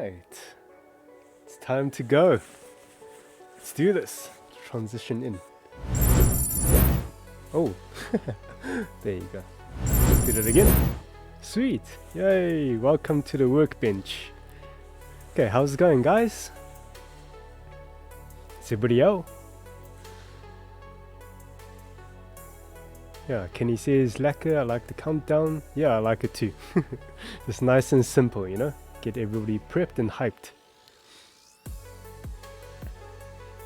Alright, it's time to go. Let's do this. Transition in. Oh, there you go. Did it again. Sweet. Yay, welcome to the workbench. Okay, how's it going, guys? Is everybody out? Yeah, Kenny says, lekker, I like the countdown. Yeah, I like it too. It's nice and simple, you know? Get everybody prepped and hyped.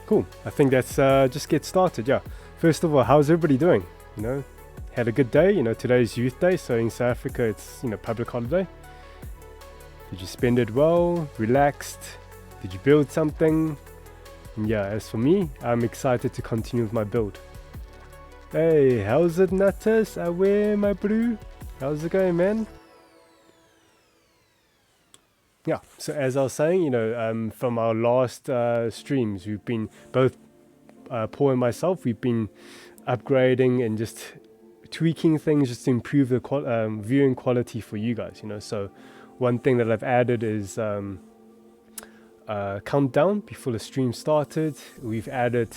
Cool, I think that's just get started, yeah. First of all, how's everybody doing? You know, had a good day? You know, today's Youth Day, so in South Africa it's, you know, public holiday. Did you spend it well? Relaxed? Did you build something? And yeah, as for me, I'm excited to continue with my build. Hey, how's it, Natas? Away, my bro? How's it going, man? Yeah, so as I was saying, you know, from our last streams, we've been, both Paul and myself, we've been upgrading and just tweaking things just to improve the viewing quality for you guys, you know. So one thing that I've added is countdown before the stream started. We've added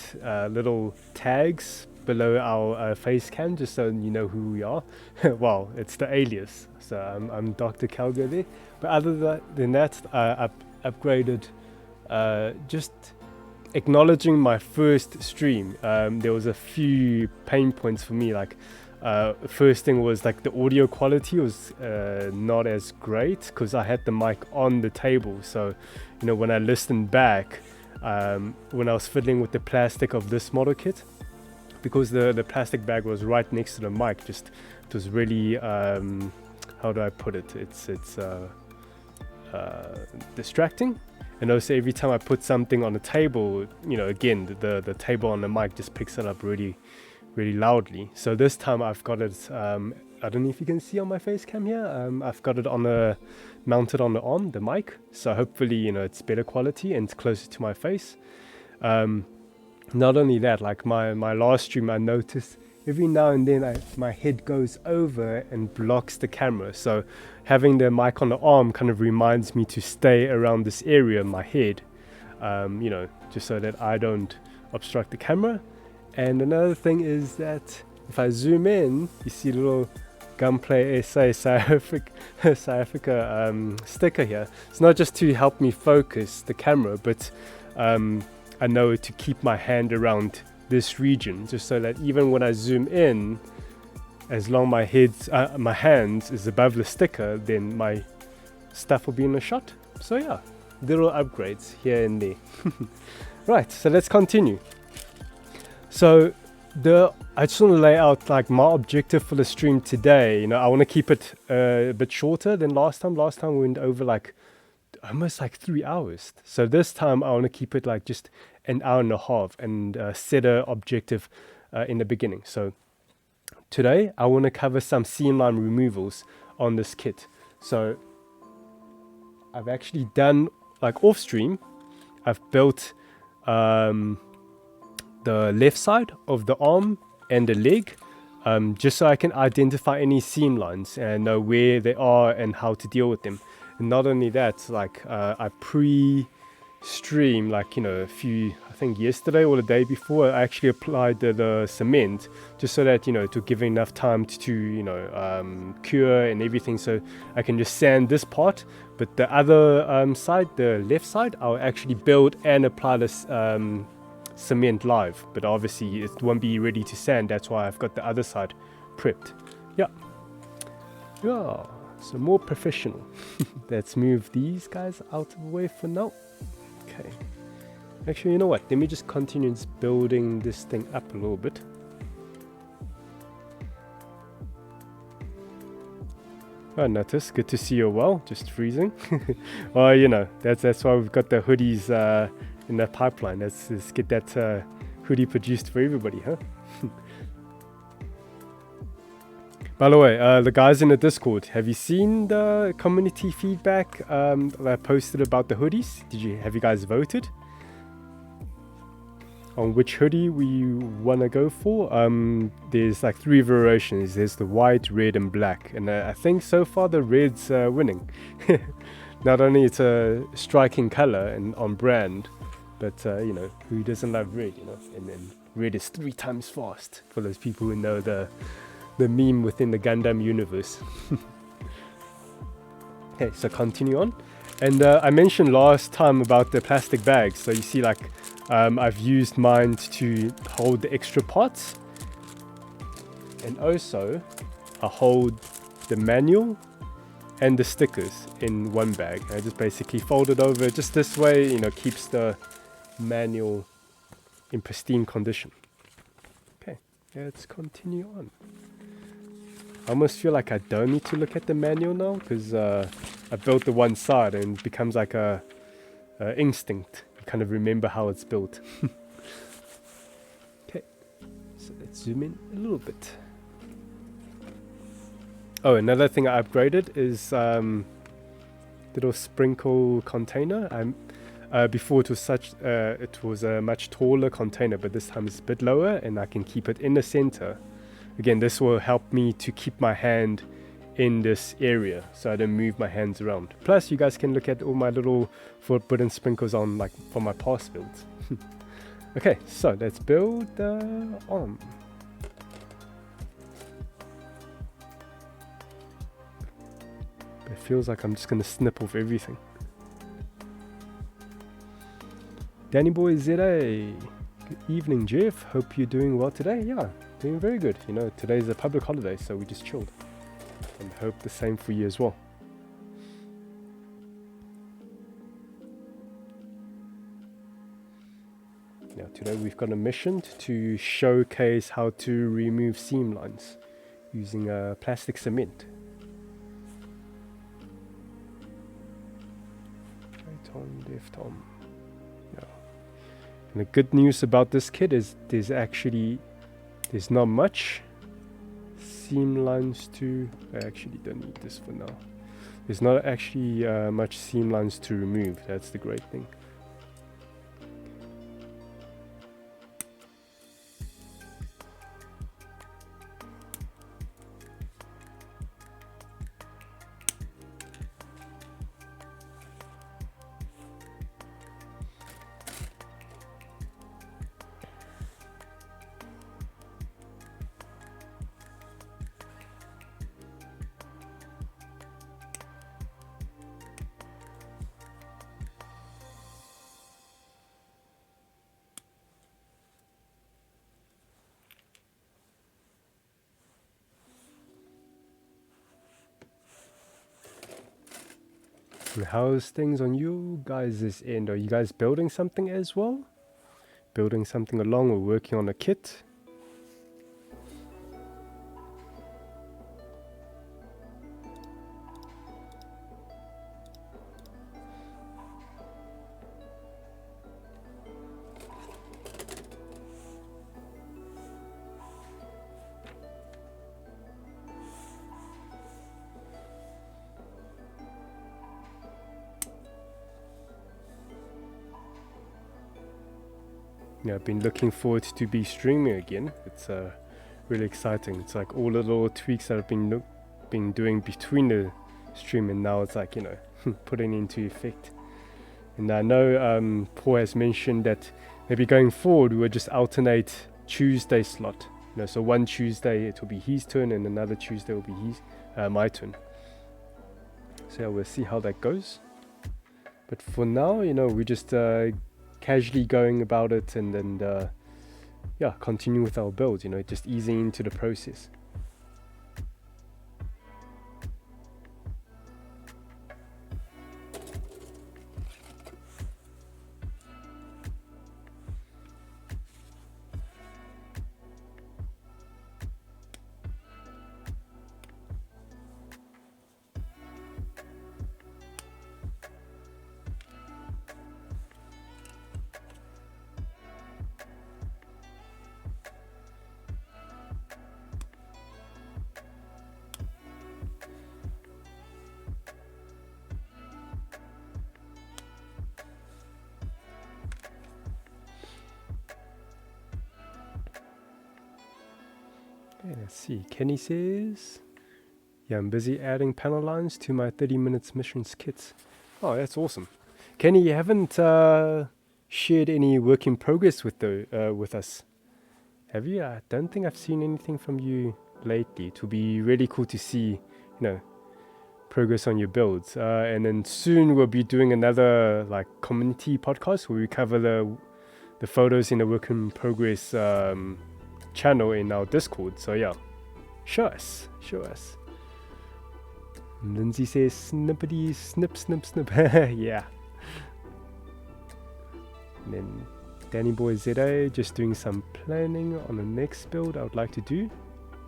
little tags below our face cam just so you know who we are. Well, it's the alias, so I'm Dr. Kelga there. But other than that, I've upgraded just acknowledging my first stream. There was a few pain points for me, like first thing was like the audio quality was not as great because I had the mic on the table. So you know, when I listened back, when I was fiddling with the plastic of this model kit, because the plastic bag was right next to the mic, just it was really how do I put it, it's distracting. And also every time I put something on the table, you know, again the table on the mic just picks it up really loudly. So this time I've got it, I don't know if you can see on my face cam here, I've got it on mounted on the arm, the mic, so hopefully, you know, it's better quality and it's closer to my face. Not only that, like my last stream, I noticed every now and then my head goes over and blocks the camera. So having the mic on the arm kind of reminds me to stay around this area in my head, you know, just so that I don't obstruct the camera. And another thing is that if I zoom in, you see a little Gunpla SA South Africa sticker here. It's not just to help me focus the camera, but I know to keep my hand around this region, just so that even when I zoom in, as long my hands is above the sticker, then my stuff will be in the shot. So yeah, little upgrades here and there. Right, so let's continue. So I just want to lay out like my objective for the stream today. You know, I want to keep it a bit shorter than last time. Last time we went over like almost like 3 hours. So this time I want to keep it like just an hour and a half and set a objective in the beginning. So today I want to cover some seamline removals on this kit. So I've actually done, like off stream, I've built the left side of the arm and the leg, just so I can identify any seam lines and know where they are and how to deal with them. And not only that, like I pre-stream, like, you know, I think yesterday or the day before, I actually applied the cement just so that, you know, to give enough time to you know, cure and everything, so I can just sand this part. But the other side, the left side, I'll actually build and apply this cement live, but obviously it won't be ready to sand. That's why I've got the other side prepped. Yeah, so more professional. Let's move these guys out of the way for now. Okay, actually, you know what, let me just continue just building this thing up a little bit. Oh, Natus, good to see you well. Just freezing. Well, you know, that's why we've got the hoodies in the pipeline. Let's get that hoodie produced for everybody, huh? By the way, the guys in the Discord, have you seen the community feedback that I posted about the hoodies? Have you guys voted on which hoodie we want to go for? There's like 3 variations. There's the white, red and black, and I think so far the red's winning. not only it's a striking color and on brand, but you know, who doesn't love red, you know? And then red is 3 times fast for those people who know the meme within the Gundam universe. Okay, so continue on. And I mentioned last time about the plastic bags. So you see, like, I've used mine to hold the extra parts. And also, I hold the manual and the stickers in one bag. I just basically fold it over just this way, you know, keeps the manual in pristine condition. Okay, let's continue on. I almost feel like I don't need to look at the manual now, because I built the one side and it becomes like a instinct. You kind of remember how it's built. Okay, so let's zoom in a little bit. Oh, another thing I upgraded is little sprinkle container. Before it was a much taller container, but this time it's a bit lower, and I can keep it in the center. Again, this will help me to keep my hand in this area so I don't move my hands around. Plus, you guys can look at all my little footprint sprinkles on, like, for my past builds. Okay, so let's build the arm. It feels like I'm just going to snip off everything. Danny Boy ZA. Good evening, Jeff. Hope you're doing well today. Yeah, doing very good. You know, today's a public holiday, so we just chilled. And hope the same for you as well. Now, today we've got a mission to showcase how to remove seam lines using plastic cement. Right on, left on. Now, and the good news about this kit is there's not much seam lines to. I actually don't need this for now. There's not actually much seam lines to remove. That's the great thing. And how's things on you guys' end? Are you guys building something as well? Building something along or working on a kit? Yeah, I've been looking forward to be streaming again. It's really exciting. It's like all the little tweaks that I've been doing between the stream, and now it's like, you know, putting into effect. And I know Paul has mentioned that maybe going forward we will just alternate Tuesday slot. You know, so one Tuesday it will be his turn, and another Tuesday will be my turn. So yeah, we'll see how that goes. But for now, you know, we just casually going about it, and then yeah, continue with our build, you know, just easing into the process. Okay, let's see. Kenny says, yeah, I'm busy adding panel lines to my 30 minutes missions kits. Oh, that's awesome. Kenny, you haven't shared any work in progress with us, have you? I don't think I've seen anything from you lately. It will be really cool to see, progress on your builds. And then soon we'll be doing another like community podcast where we cover the photos in the work in progress channel in our Discord. So yeah, show us. Lindsay says snippety snip snip snip. Yeah. And then Danny Boy ZA just doing some planning on the next build I would like to do.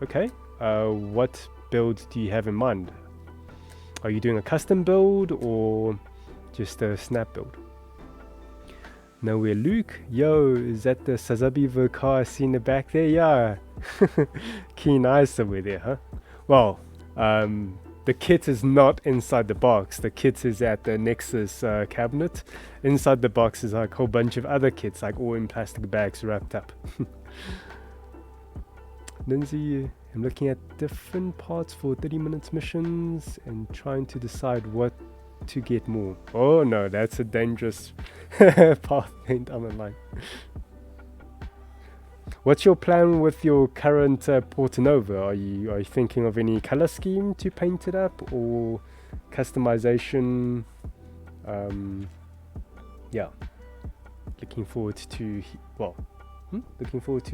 Okay. What build do you have in mind? Are you doing a custom build or just a snap build? Nowhere Luke. Yo, is that the Sazabi car I see in the back there? Yeah. Keen eyes somewhere there, huh? Well, the kit is not inside the box. The kit is at the Nexus cabinet. Inside the box is like a whole bunch of other kits, like all in plastic bags wrapped up. Lindsay, I'm looking at different parts for 30 minutes missions and trying to decide what to get more. Oh no, that's a dangerous path paint I'm in line. What's your plan with your current Portanova? Are you thinking of any color scheme to paint it up or customization? Yeah, looking forward to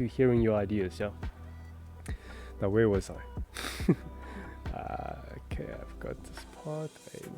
hearing your ideas. Yeah. Now where was I? Okay, I've got this part A1.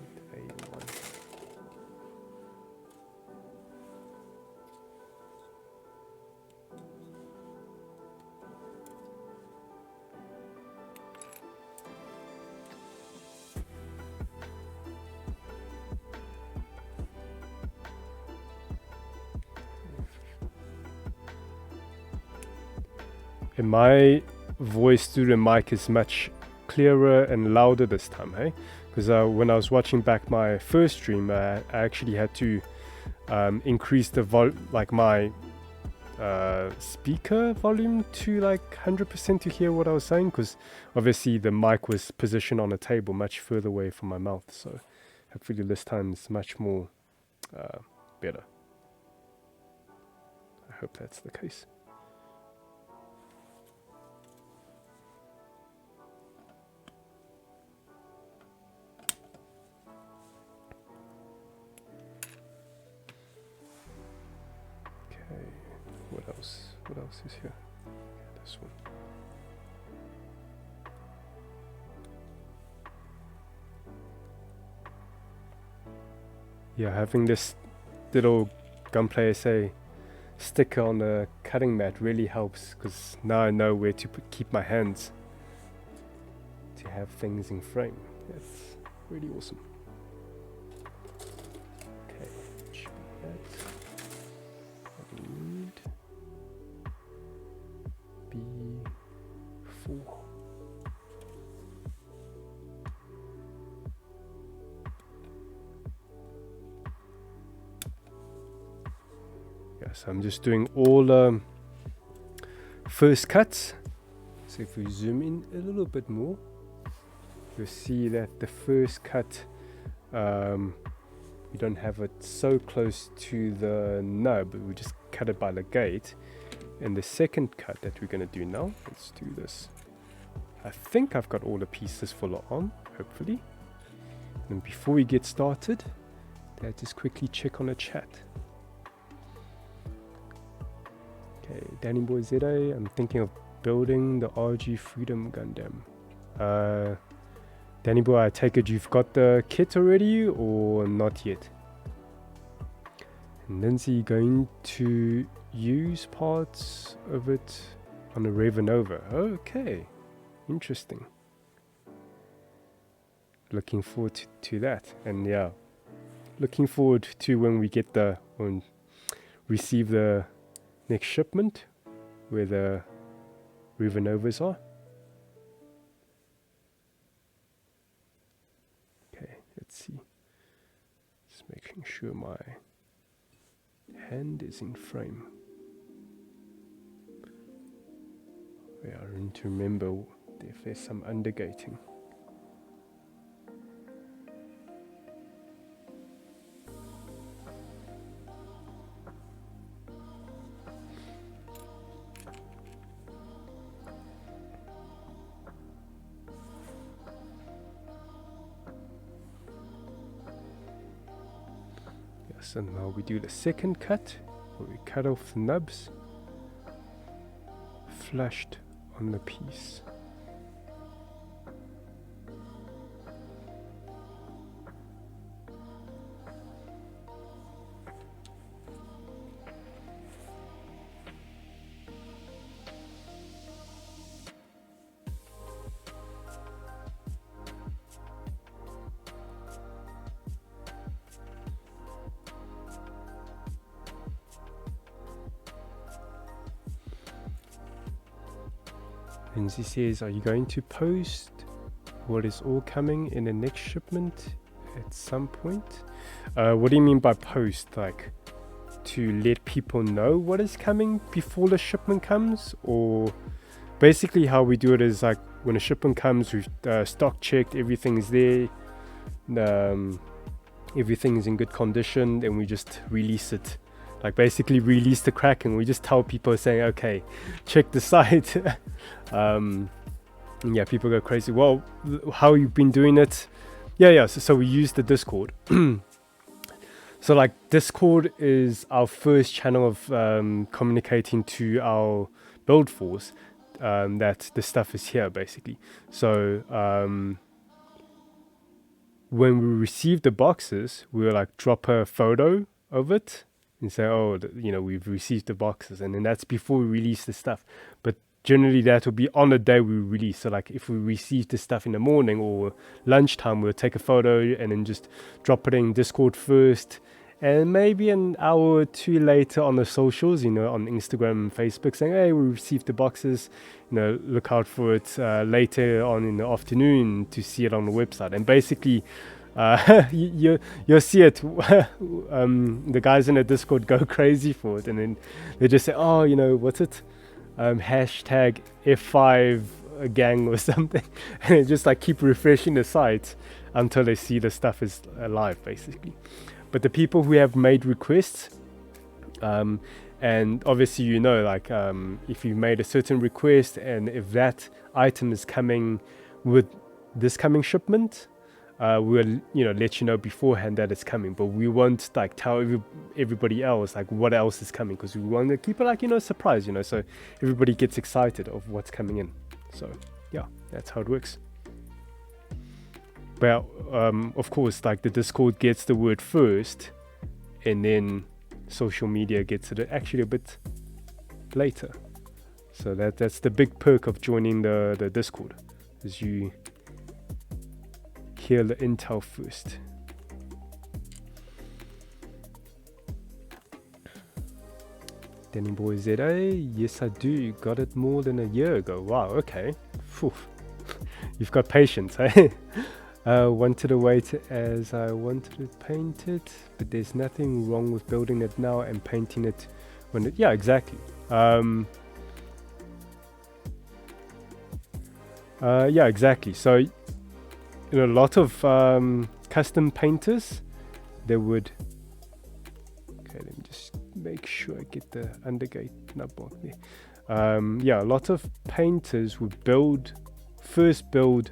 And my voice through the mic is much clearer and louder this time, hey? Because when I was watching back my first stream, I actually had to increase the my speaker volume to like 100% to hear what I was saying, because obviously the mic was positioned on a table much further away from my mouth. So hopefully this time it's much more better. I hope that's the case. What else is here? This one. Yeah, having this little Gunpla SA sticker on the cutting mat really helps, because now I know where to keep my hands to have things in frame. That's really awesome. Okay, should be that. B4. Yes, I'm just doing all first cuts. So if we zoom in a little bit more, you'll see that the first cut, we don't have it so close to the nub, we just cut it by the gate. And the second cut that we're going to do now, let's do this. I think I've got all the pieces full on, hopefully. And before we get started, let's just quickly check on the chat. Okay, Danny Boy ZA, I'm thinking of building the RG Freedom Gundam. Danny Boy, I take it you've got the kit already or not yet? And Lindsay, going to use parts of it on a Ravenova. Okay, interesting. Looking forward to that. And yeah, looking forward to when we get receive the next shipment where the Ravenovas are. Okay, let's see. Just making sure my hand is in frame. I need to remember if there's some undergating. So now we do the second cut, where we cut off the nubs, flushed on the piece. Lindsay says, are you going to post what is all coming in the next shipment at some point? What do you mean by post? Like to let people know what is coming before the shipment comes? Or basically how we do it is like when a shipment comes, we've stock checked, everything's there, everything's in good condition, and we just release it. Like basically release the Kraken. We just tell people saying, okay, check the site. Yeah, people go crazy. Well, how you been doing it? Yeah. So we use the Discord. So like Discord is our first channel of communicating to our build force that the stuff is here basically. So when we receive the boxes, we'll like drop a photo of it and say, oh, we've received the boxes, and then that's before we release the stuff. But generally that will be on the day we release. So like if we receive the stuff in the morning or lunchtime, we'll take a photo and then just drop it in Discord first, and maybe an hour or two later on the socials, on Instagram and Facebook, saying, hey, we received the boxes, look out for it later on in the afternoon to see it on the website. And basically you'll see it. The guys in the Discord go crazy for it, and then they just say, oh, what's it, hashtag F5 gang or something, and they just like keep refreshing the site until they see the stuff is live basically. But the people who have made requests, and obviously if you made a certain request and if that item is coming with this coming shipment, we'll let you know beforehand that it's coming, but we won't like tell everybody else like what else is coming, because we want to keep it like surprise, so everybody gets excited of what's coming in. So yeah, that's how it works. But of course, like the Discord gets the word first, and then social media gets it actually a bit later. So that's the big perk of joining the Discord, is you hear the intel first. Danny Boy ZA, yes I do, got it more than a year ago. Wow, okay. Phew. You've got patience, eh? Wanted to wait as I wanted to paint it, but there's nothing wrong with building it now and painting it when it, yeah, exactly. Yeah, exactly. So a lot of custom painters, they would, okay, let me just make sure I get the undergate nub block there. Yeah, a lot of painters would first build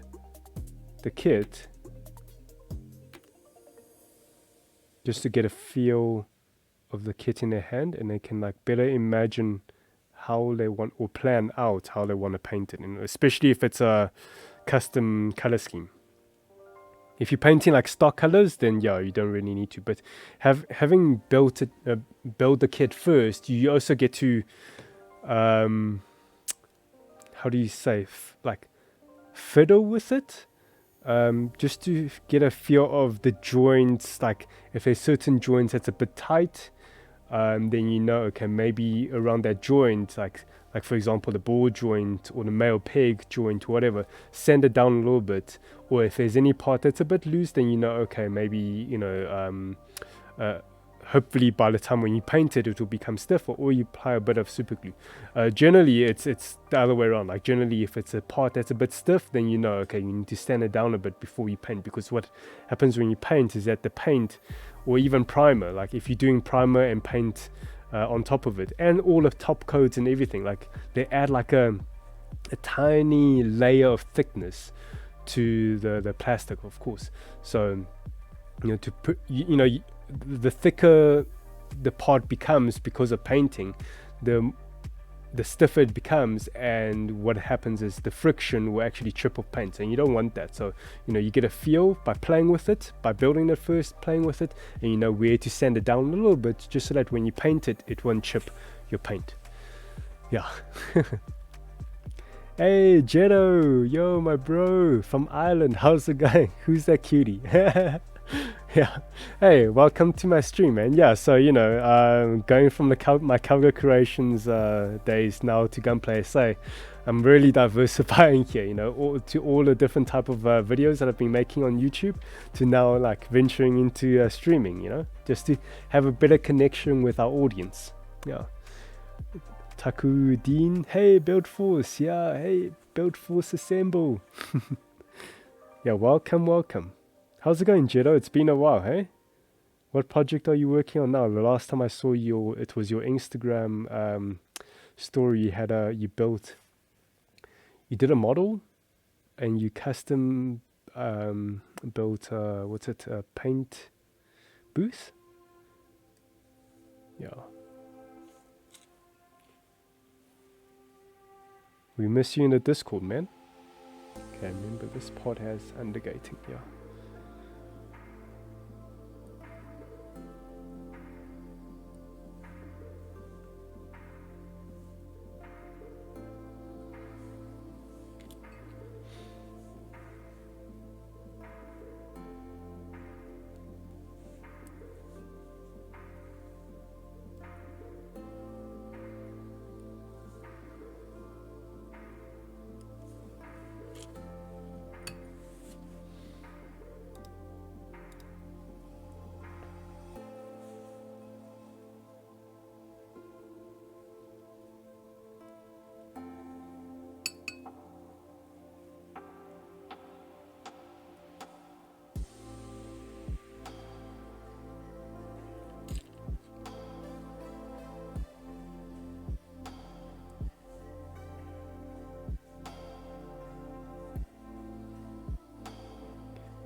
the kit just to get a feel of the kit in their hand, and they can like better imagine how they want, or plan out how they want to paint it, and especially if it's a custom color scheme. If you're painting like stock colors, then yeah, you don't really need to. But having built it, build the kit first, you also get to, how do you say, like fiddle with it, just to get a feel of the joints. Like if there's certain joints that's a bit tight, then okay, maybe around that joint, like for example the ball joint or the male peg joint, whatever, sand it down a little bit. Or if there's any part that's a bit loose, then okay, maybe hopefully by the time when you paint it, it will become stiffer, or you apply a bit of super glue. Generally it's the other way around. Like generally if it's a part that's a bit stiff, then okay, you need to sand it down a bit before you paint, because what happens when you paint is that the paint, or even primer, like if you're doing primer and paint on top of it, and all of top coats and everything, like they add like a tiny layer of thickness to the plastic, of course. So to put the thicker the part becomes because of painting, the stiffer it becomes, and what happens is the friction will actually chip off paint, and you don't want that. So you get a feel by playing with it, by building it first, playing with it, and you know where to sand it down a little bit, just so that when you paint it, it won't chip your paint. Yeah. Hey Jetto, yo my bro from Ireland, how's it going? Who's that cutie? Yeah, hey, welcome to my stream, man. Yeah, so going from my Kelga creations days now to Gunpla SA, I'm really diversifying here, to all the different type of videos that I've been making on YouTube, to now like venturing into streaming, just to have a better connection with our audience. Yeah. Taku Dean, hey Build Force, yeah, hey Build Force assemble. Yeah, welcome. How's it going, Jetto? It's been a while, hey? What project are you working on now? The last time I saw it was your Instagram story. You did a model, and you custom built a paint booth? Yeah. We miss you in the Discord, man. Okay, remember this pod has undergating, yeah.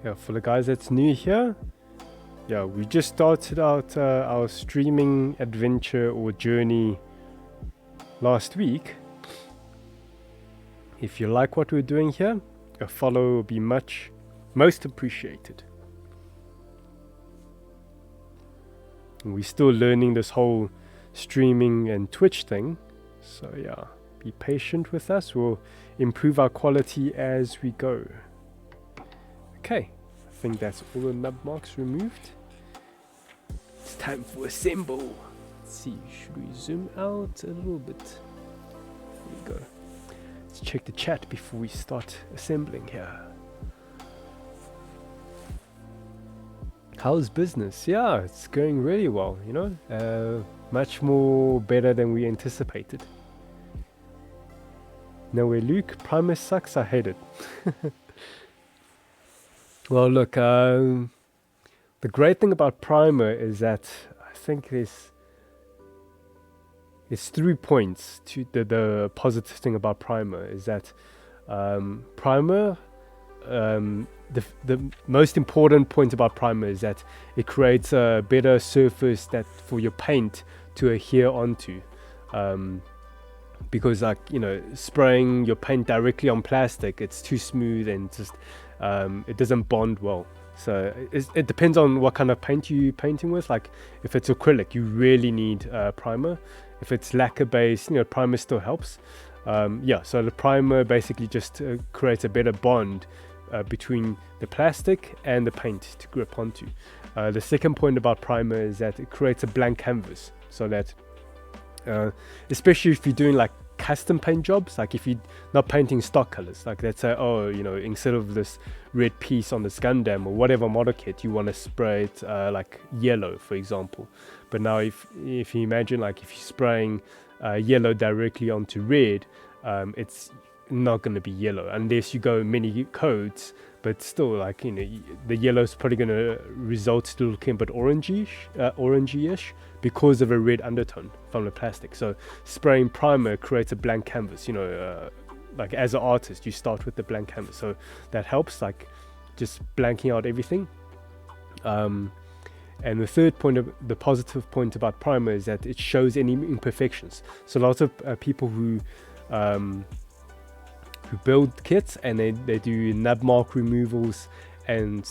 Yeah, for the guys that's new here, yeah, we just started out our streaming adventure or journey last week. If you like what we're doing here, a follow will be most appreciated. And we're still learning this whole streaming and Twitch thing, so yeah, be patient with us. We'll improve our quality as we go. Okay, I think that's all the nub marks removed. It's time for assemble. Let's see, should we zoom out a little bit? There we go. Let's check the chat before we start assembling here. How's business? Yeah, it's going really well, much more better than we anticipated. No way, Luke, Primer sucks, I hate it. Well, look, the great thing about Primer is that I think there's 3 points to the positive thing about Primer is that Primer, the most important point about Primer is that it creates a better surface that for your paint to adhere onto. Because spraying your paint directly on plastic, it's too smooth and just it doesn't bond well. So it depends on what kind of paint you're painting with. Like if it's acrylic, you really need primer. If it's lacquer based, primer still helps. So the primer basically just creates a better bond between the plastic and the paint to grip onto. The second point about primer is that it creates a blank canvas, so that especially if you're doing like custom paint jobs, like if you're not painting stock colors, like let's say, instead of this red piece on this Gundam or whatever model kit, you want to spray it like yellow, for example. But now if you imagine, like if you're spraying yellow directly onto red, it's not going to be yellow unless you go many codes. But still, like the yellow is probably going to result still looking a bit orangey-ish because of a red undertone from the plastic. So spraying primer creates a blank canvas. Like as an artist, you start with the blank canvas, so that helps, like just blanking out everything. And the third point, of the positive point about primer, is that it shows any imperfections. So lots of people who build kits and they do nub mark removals, and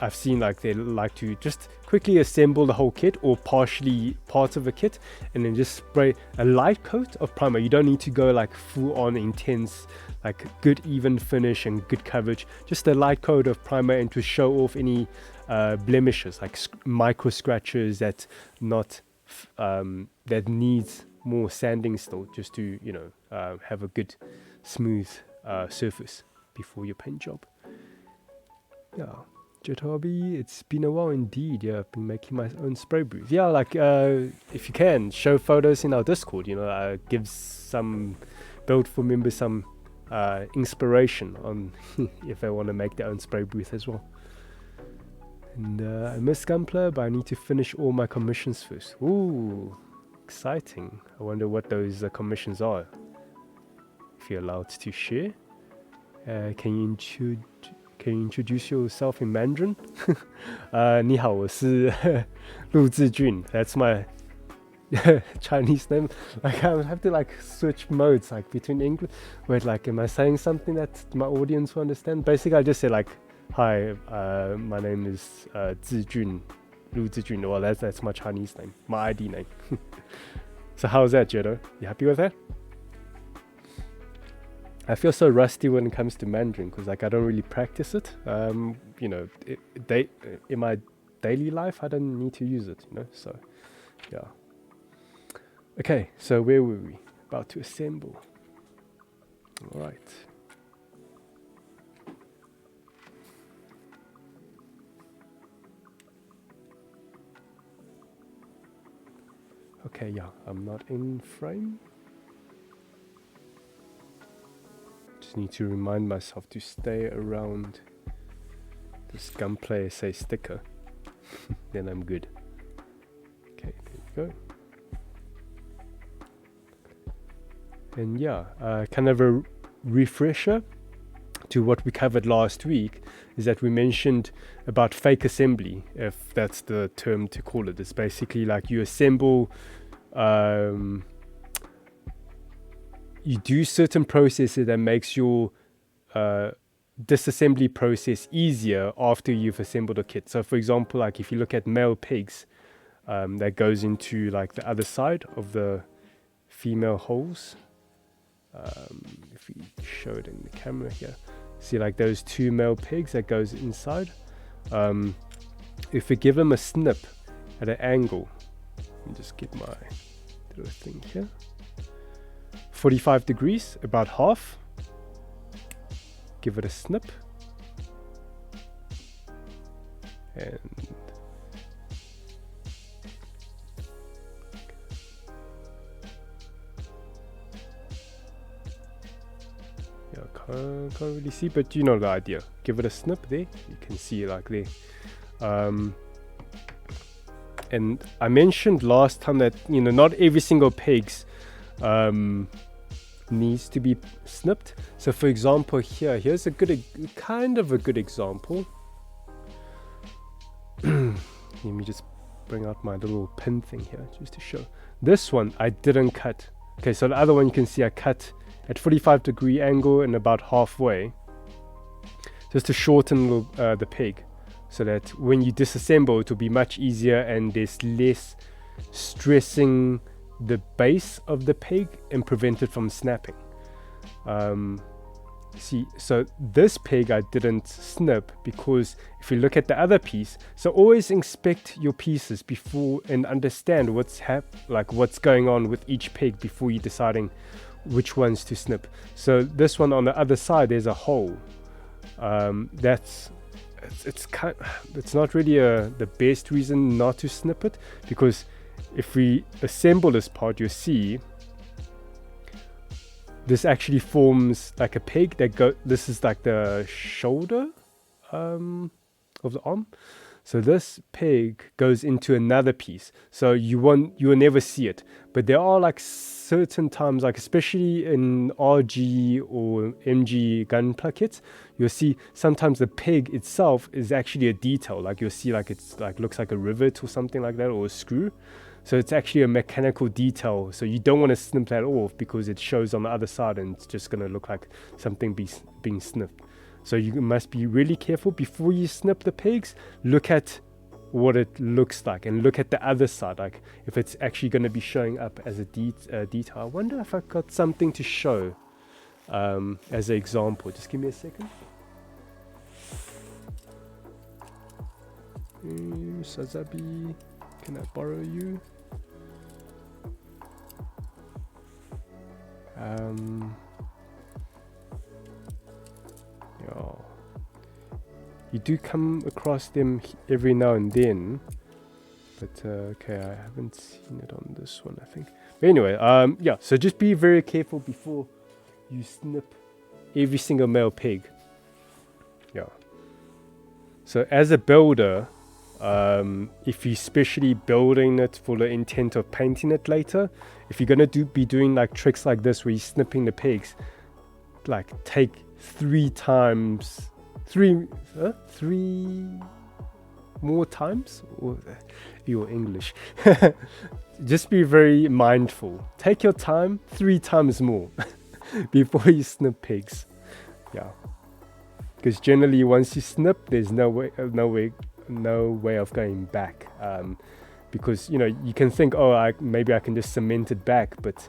I've seen like they like to just quickly assemble the whole kit or partially parts of a kit and then just spray a light coat of primer. You don't need to go like full on intense, like good even finish and good coverage. Just a light coat of primer and to show off any blemishes, like micro scratches that that needs more sanding still, just to have a good smooth surface before your paint job. Yeah. Jet Hobby, it's been a while indeed. Yeah, I've been making my own spray booth. Yeah, like if you can show photos in our Discord, gives some build for members some inspiration on if they want to make their own spray booth as well. And I miss Gunpla, but I need to finish all my commissions first. Ooh, exciting! I wonder what those commissions are. If you're allowed to share, can you introduce yourself in Mandarin? 你好，我是陆志俊. That's my Chinese name. Like I would have to like switch modes like between English. Wait, like am I saying something that my audience will understand? Basically, I just say like, hi, my name is Zijun, Lu Zijun. Well, that's my Chinese name, my ID name. So how's that, Jeto? You happy with that? I feel so rusty when it comes to Mandarin because like I don't really practice it. In my daily life I don't need to use it, so yeah. Okay, so where were we? About to assemble. All right. Okay, yeah, I'm not in frame. Just need to remind myself to stay around this Gunpla SA sticker. Then I'm good. Okay, there we go. And yeah, kind of a refresher to what we covered last week is that we mentioned about fake assembly, if that's the term to call it. It's basically like you assemble, you do certain processes that makes your disassembly process easier after you've assembled a kit. So for example, like if you look at male pigs, that goes into like the other side of the female holes. If we show it in the camera here, see like those two male pigs that goes inside. If we give them a snip at an angle, let me just get my little thing here, 45 degrees, about half, give it a snip, and yeah, can't really see, but you know the idea. Give it a snip there, you can see it like there. And I mentioned last time that not every single pigs needs to be snipped. So for example here's a good example. Let me just bring out my little pin thing here just to show. This one I didn't cut. Okay, so the other one you can see I cut at 45-degree angle and about halfway, just to shorten the pig, so that when you disassemble it will be much easier and there's less stressing the base of the pig and prevent it from snapping. See, so this pig I didn't snip because if you look at the other piece, so always inspect your pieces before and understand what's going on with each pig before you're deciding which ones to snip. So this one on the other side, there's a hole. It's not really the best reason not to snip it, because if we assemble this part, you see this actually forms like a peg that this is like the shoulder of the arm. So this peg goes into another piece, so you will never see it, but there are like certain times, like especially in RG or MG Gunpla kits, you'll see sometimes the peg itself is actually a detail. Like you'll see like it's like looks like a rivet or something like that, or a screw. So it's actually a mechanical detail. So you don't want to snip that off because it shows on the other side and it's just going to look like something being snipped. So you must be really careful before you snip the pegs. Look at what it looks like and look at the other side, like if it's actually going to be showing up as a detail. I wonder if I got something to show as an example. Just give me a second. Sazabi, can I borrow you? Yeah. You do come across them every now and then, but okay, I haven't seen it on this one, I think. But anyway, yeah, so just be very careful before you snip every single male peg. Yeah. So as a builder, if you're especially building it for the intent of painting it later, if you're gonna be doing like tricks like this where you're snipping the pegs, like take three more times, or your English. Just be very mindful. Take your time 3 times more before you snip pegs. Yeah, because generally once you snip, there's no way of going back. Because you know you can think, oh, maybe I can just cement it back, but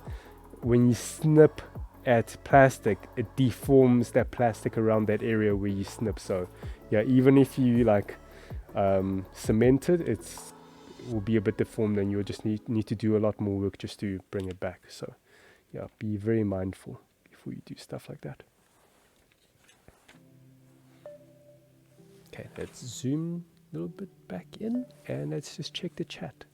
when you snip at plastic, it deforms that plastic around that area where you snip. So yeah, even if you like cement it, it will be a bit deformed and you'll just need to do a lot more work just to bring it back. So yeah, be very mindful before you do stuff like that. Okay, let's zoom a little bit back in and let's just check the chat.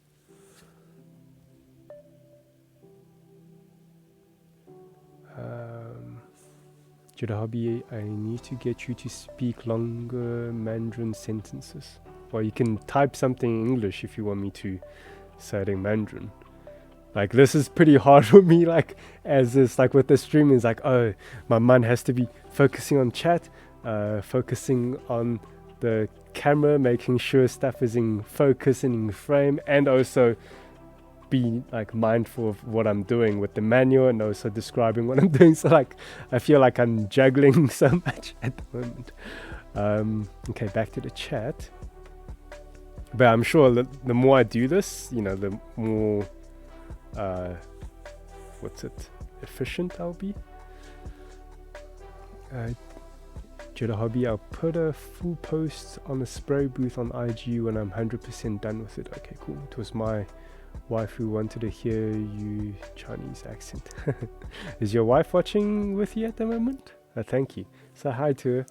Hobby, I need to get you to speak longer Mandarin sentences. Well, you can type something in English if you want me to say it in Mandarin. Like this is pretty hard for me, like as this, like with the stream, is like, oh, my mind has to be focusing on chat, focusing on the camera, making sure stuff is in focus and in frame, and also be like mindful of what I'm doing with the manual and also describing what I'm doing. So like I feel like I'm juggling so much at the moment. Okay, back to the chat. But I'm sure that the more I do this, you know, the more efficient I'll be. Hobby, I'll put a full post on the spray booth on IG when I'm 100% done with it. Okay, cool. It was my wife who wanted to hear you Chinese accent. Is your wife watching with you at the moment? Thank you. Say hi to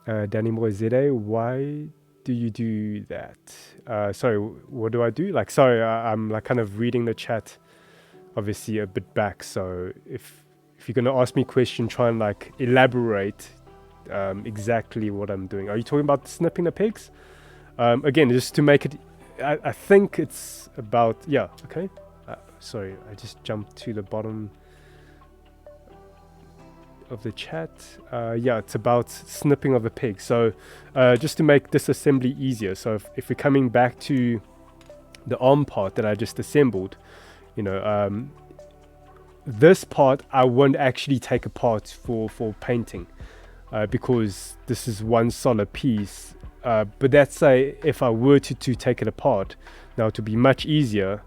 her. Danny Boy ZA, why do you do that? Sorry, what do I do? Like, sorry, I'm like kind of reading the chat, obviously a bit back. So if you're gonna ask me a question, try and like elaborate exactly what I'm doing. Are you talking about snipping the pegs? Again, just to make it. I think it's about, yeah, okay. Sorry, I just jumped to the bottom of the chat. Yeah, it's about snipping of the peg. So just to make this assembly easier. So if we're coming back to the arm part that I just assembled, you know, this part I won't actually take apart for painting because this is one solid piece. But that's if I were to take it apart. Now to be much easier,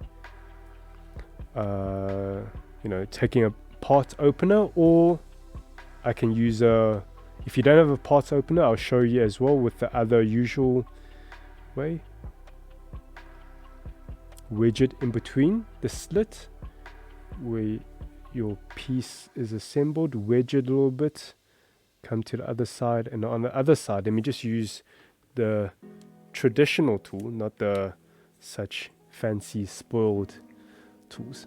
you know, taking a part opener, or I can use if you don't have a part opener, I'll show you as well with the other usual way. Wedge it in between the slit where your piece is assembled, wedge it a little bit, come to the other side, and on the other side, let me just use the traditional tool, not the such fancy spoiled tools.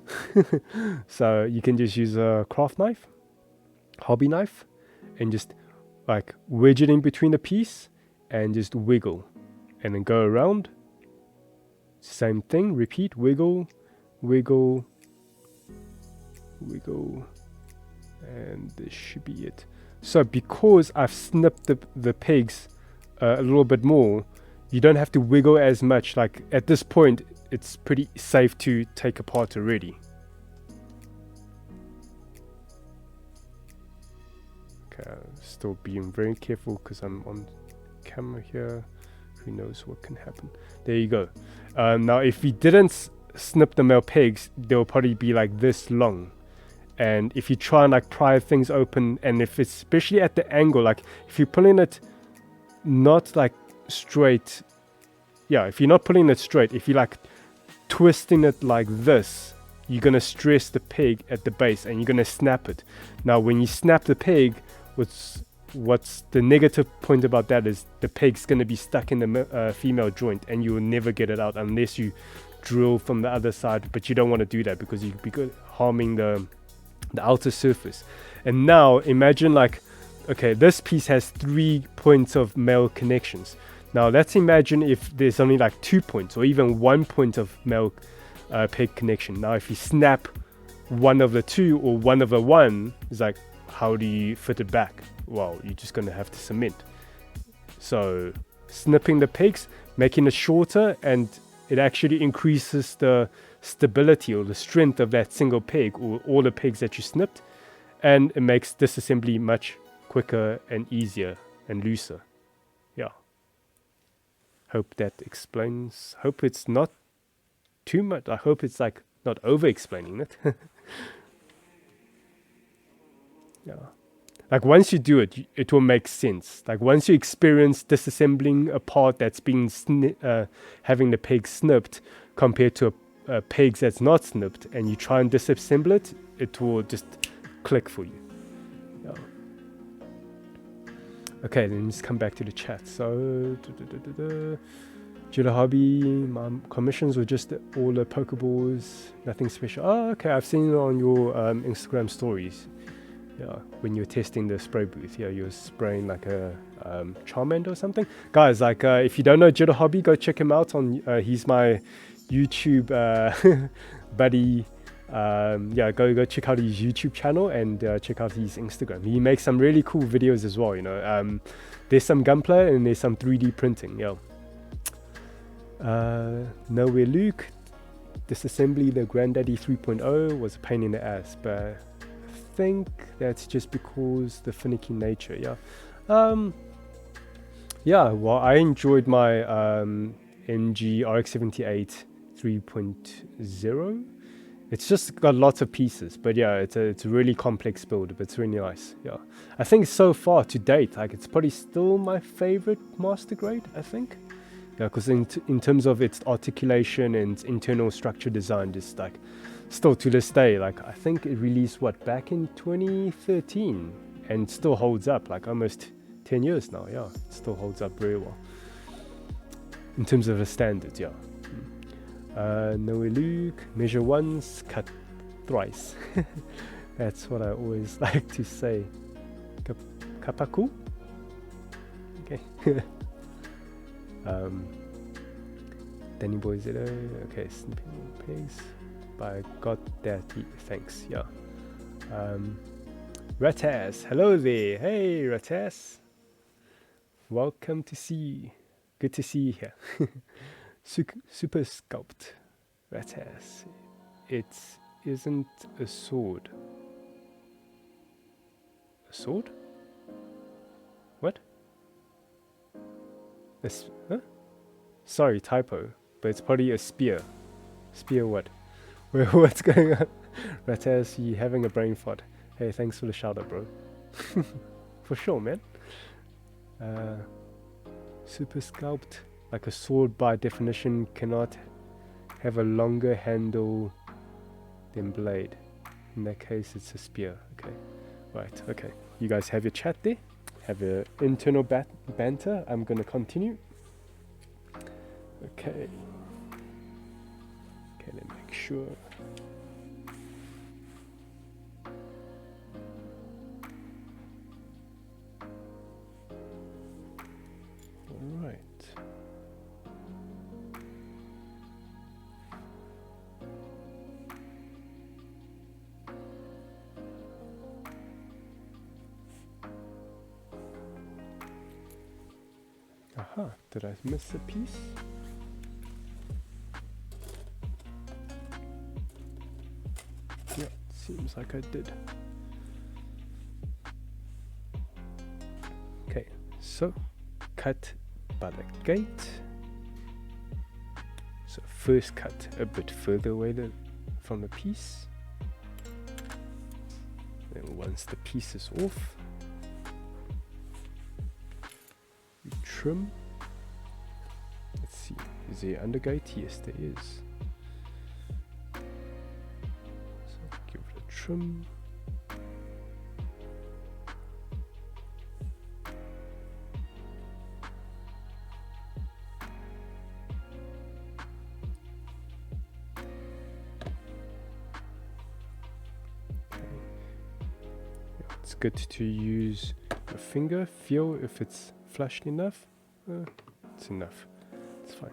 So you can just use a craft knife, hobby knife, and just like wedge it in between the piece and just wiggle and then go around. Same thing, repeat, wiggle, wiggle, Here we go. And this should be it. So because I've snipped the pegs a little bit more, you don't have to wiggle as much. Like at this point, it's pretty safe to take apart already. Okay, still being very careful because I'm on camera here. Who knows what can happen. There you go. Now if we didn't snip the male pegs, they'll probably be like this long. And if you try and like pry things open, and if it's especially at the angle, like if you're pulling it not like straight, yeah, if you're not pulling it straight, if you're like twisting it like this, you're gonna stress the peg at the base and you're gonna snap it. Now when you snap the peg, what's the negative point about that is the peg's gonna be stuck in the female joint and you will never get it out unless you drill from the other side. But you don't want to do that because you could be harming the outer surface. And now imagine like, okay, this piece has 3 points of male connections. Now let's imagine if there's only like 2 points or even 1 point of male peg connection. Now if you snap one of the 2 or one of the 1, it's like, how do you fit it back? Well, you're just going to have to cement. So snipping the pegs, making it shorter, and it actually increases the stability or the strength of that single peg or all the pegs that you snipped, and it makes disassembly much quicker and easier and looser. Yeah, hope that explains. Hope it's not too much. I hope it's like not over explaining it. Yeah, like once you do it, it will make sense. Like once you experience disassembling a part that's been having the peg snipped compared to a pegs that's not snipped, and you try and disassemble it, it will just click for you. Yeah. Okay, then let's come back to the chat. So, Judah Hobby, my commissions were just all the Pokeballs, nothing special. Oh, okay, I've seen it on your Instagram stories. Yeah, when you're testing the spray booth, yeah, you're spraying like a Charmander or something. Guys, like if you don't know Judah Hobby, go check him out on. He's my YouTube buddy. Yeah, go check out his YouTube channel and check out his Instagram. He makes some really cool videos as well. You know, there's some Gunpla and there's some 3D printing. Yeah. Nowhere Luke. Disassembly the Granddaddy 3.0 was a pain in the ass, but I think that's just because the finicky nature. Yeah. Yeah. Well, I enjoyed my MG RX-78 3.0. It's just got lots of pieces, but yeah, it's a really complex build, but it's really nice. Yeah, I think so far to date, like it's probably still my favorite master grade. I think, yeah, because in terms of its articulation and internal structure design, just like still to this day, like I think it released back in 2013 and still holds up like almost 10 years now. Yeah, it still holds up very well in terms of the standards. Yeah. Noe Luke, measure once, cut thrice. That's what I always like to say. Kapaku? Okay. Danny Boy Zero. Okay, snipping pace. But I got that. Thanks. Yeah. Ratas. Hello there. Hey, Ratas. Welcome to see you. Good to see you here. Super Sculpt. Ratas. It isn't a sword. A sword? What? Huh? Sorry, typo. But it's probably a spear. Spear what? What's going on? Ratas, you having a brain fart. Hey, thanks for the shout out, bro. For sure, man. Super Sculpt. Like a sword by definition cannot have a longer handle than blade. In that case, it's a spear. Okay, right. Okay, you guys have your chat there. Have your internal banter. I'm gonna continue. Okay. Okay, let me make sure. All right. Huh, did I miss a piece? Yeah, seems like I did. Okay, so cut by the gate. So first cut a bit further away from the piece. Then once the piece is off, you trim. Let's see, is there undergate? Yes, there is. So give it a trim. It's good to use a finger, feel if it's flushed enough. It's enough, it's fine.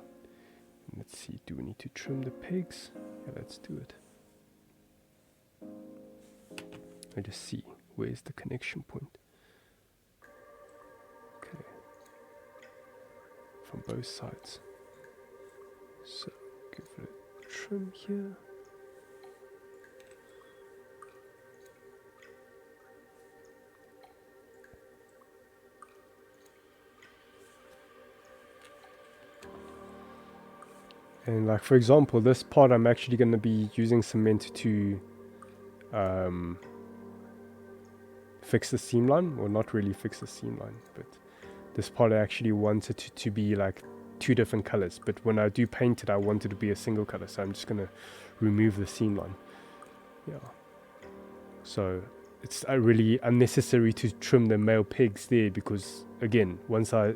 Let's see, do we need to trim the pegs? Yeah, let's do it. I just see, where's the connection point? Okay, from both sides. So, give it a trim here. And like for example, this part I'm actually going to be using cement to fix the seam line, or not really fix the seam line, but this part I actually wanted to be like 2 different colors, but when I do paint it I want it to be a single color, so I'm just going to remove the seam line. Yeah, so it's really unnecessary to trim the male pegs there, because again, once I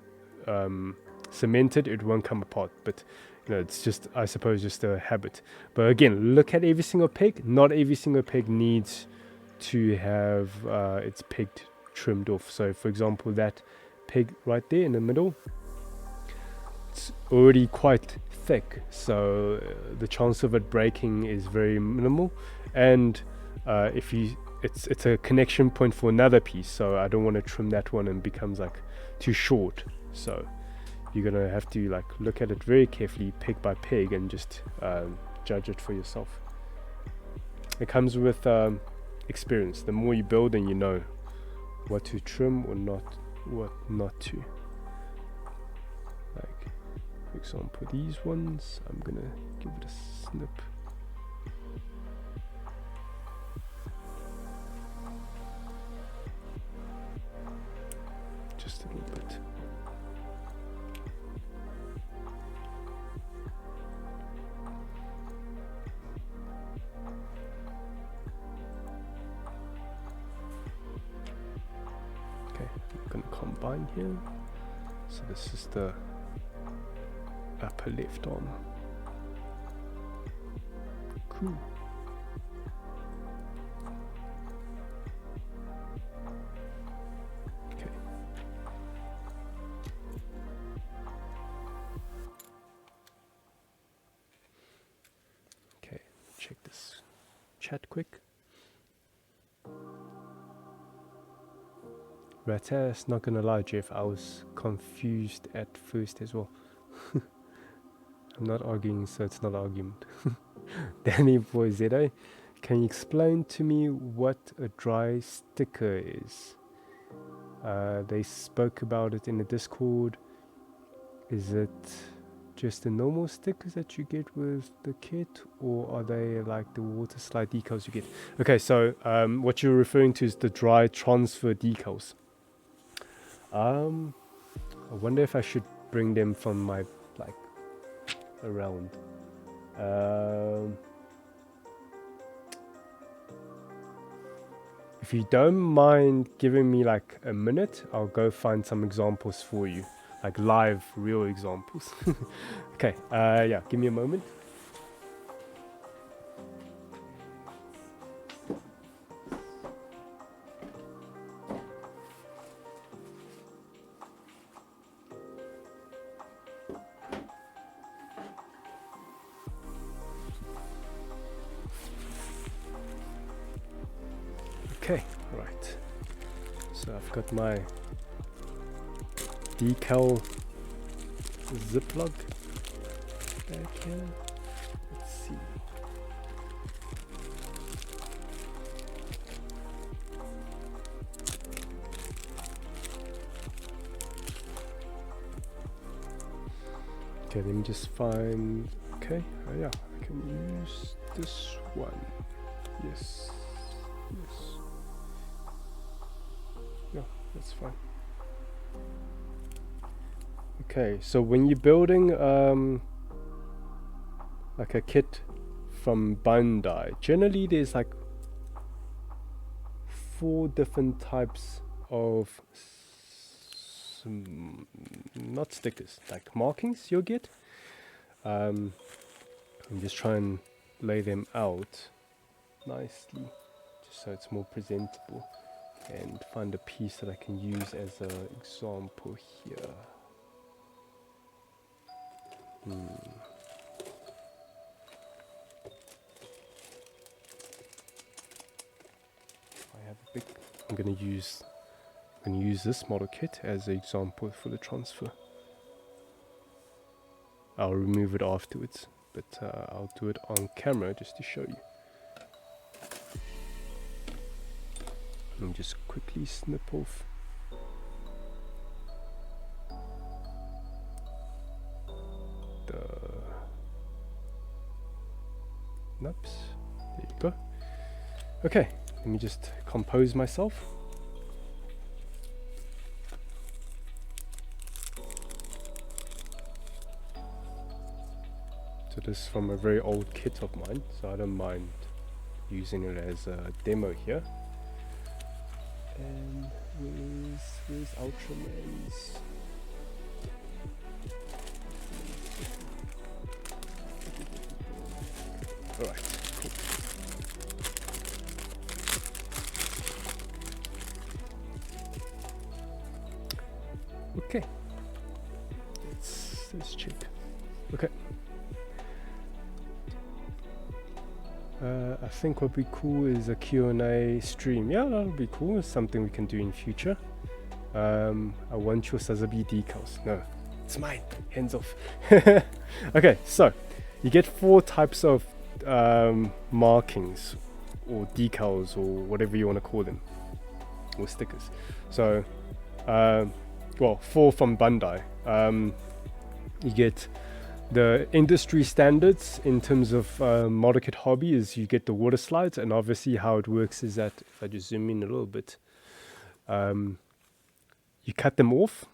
cement it, it won't come apart, but you know, it's just, I suppose, just a habit. But again, look at every single peg. Not every single peg needs to have its peg trimmed off. So for example, that peg right there in the middle, it's already quite thick, so the chance of it breaking is very minimal. And if you, it's a connection point for another piece, so I don't want to trim that one and becomes like too short. So you're gonna have to like look at it very carefully, peg by peg, and just judge it for yourself. It comes with experience. The more you build, and you know what to trim or not, what not to. Like for example, these ones, I'm gonna give it a snip. Just a little bit. Combine here. So this is the upper left arm. Cool. Okay. Okay, check this chat quick. Ratas, not gonna lie, Jeff, I was confused at first as well. I'm not arguing, so it's not argument. Danny Boy Zedo, can you explain to me what a dry sticker is? They spoke about it in the Discord. Is it just the normal stickers that you get with the kit, or are they like the water slide decals you get? Okay, so what you're referring to is the dry transfer decals. I wonder if I should bring them from my, like, around. If you don't mind giving me like a minute, I'll go find some examples for you, like live, real examples. Okay, yeah, give me a moment. Okay, right. So I've got my decal Ziploc back here. Let's see. Okay, let me just find. Okay, oh yeah, I can use this one. Yes, yes. Yeah, that's fine. Okay, so when you're building like a kit from Bandai, generally there's like 4 different types of not stickers, like markings you'll get. I'm just try and lay them out nicely just so it's more presentable, and find a piece that I can use as an example here. I have a big. I'm gonna use this model kit as an example for the transfer. I'll remove it afterwards, but I'll do it on camera just to show you. Let me just quickly snip off the nups. There you go. Okay, let me just compose myself. So this is from a very old kit of mine, so I don't mind using it as a demo here. And where's Ultraman's? Alright, cool. Okay, let's check. Okay. I think what would be cool is a Q&A stream. Yeah, that'll be cool. It's something we can do in future. I want your Sazabi decals. No, it's mine. Hands off. Okay, so you get 4 types of markings or decals or whatever you want to call them, or stickers. So, well, 4 from Bandai. You get the industry standards in terms of model kit hobby is you get the water slides, and obviously how it works is that if I just zoom in a little bit, you cut them off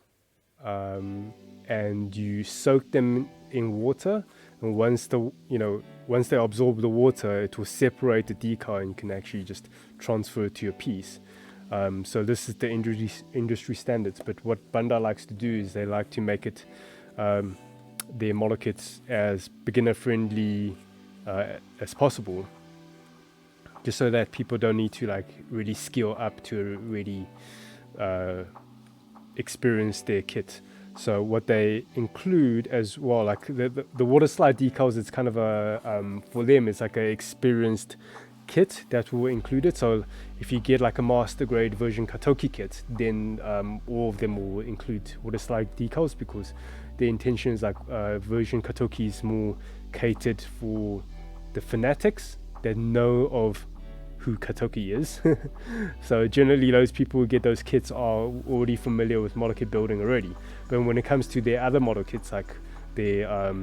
and you soak them in water, and once they absorb the water, it will separate the decal and you can actually just transfer it to your piece. So this is the industry standards, but what Bandai likes to do is they like to make it their model kits as beginner friendly as possible, just so that people don't need to like really skill up to really experience their kit. So what they include as well, like the water slide decals, it's kind of a for them it's like a experienced kit that will include it. So if you get like a master grade version Katoki kit, then all of them will include water slide decals, because the intention is like version Katoki is more catered for the fanatics that know of who Katoki is. So generally those people who get those kits are already familiar with model kit building already. But when it comes to their other model kits, like their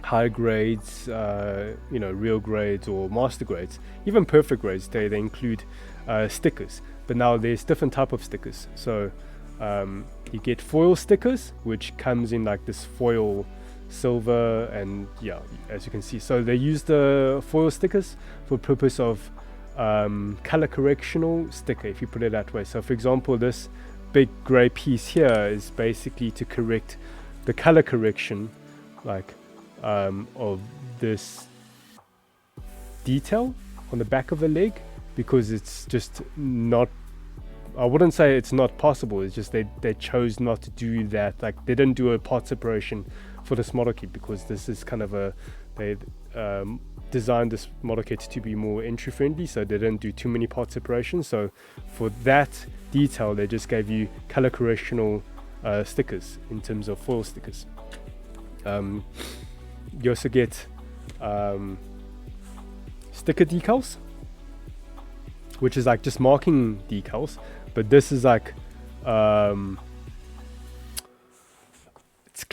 high grades, real grades or master grades, even perfect grades, they include stickers. But now there's different type of stickers. So you get foil stickers, which comes in like this foil silver, and yeah, as you can see, so they use the foil stickers for purpose of color correctional sticker, if you put it that way. So for example, this big gray piece here is basically to correct the color correction like of this detail on the back of the leg, because it's just not, I wouldn't say it's not possible, it's just they chose not to do that. Like they didn't do a part separation for this model kit, because this is kind of a, they designed this model kit to be more entry friendly, so they didn't do too many part separations. So for that detail they just gave you color correctional stickers in terms of foil stickers. You also get sticker decals, which is like just marking decals, but this is like it's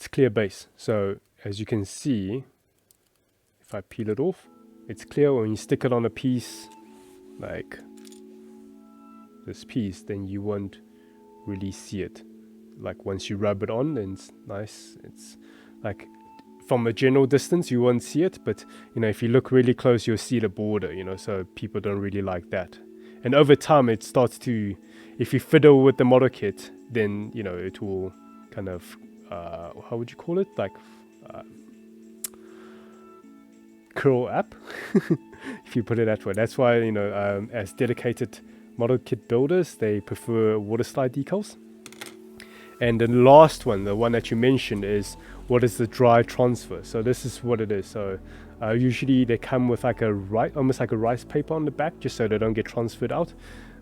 clear base. So as you can see, if I peel it off, it's clear. When you stick it on a piece like this piece, then you won't really see it. Like once you rub it on, then it's nice. It's like from a general distance you won't see it, but you know, if you look really close you'll see the border, you know, so people don't really like that. And over time it starts to, if you fiddle with the model kit, then you know it will kind of how would you call it, like curl up if you put it that way. That's why, you know, as dedicated model kit builders, they prefer water slide decals. And the last one, the one that you mentioned, is what is the dry transfer. So this is what it is. So usually they come with like almost like a rice paper on the back, just so they don't get transferred out.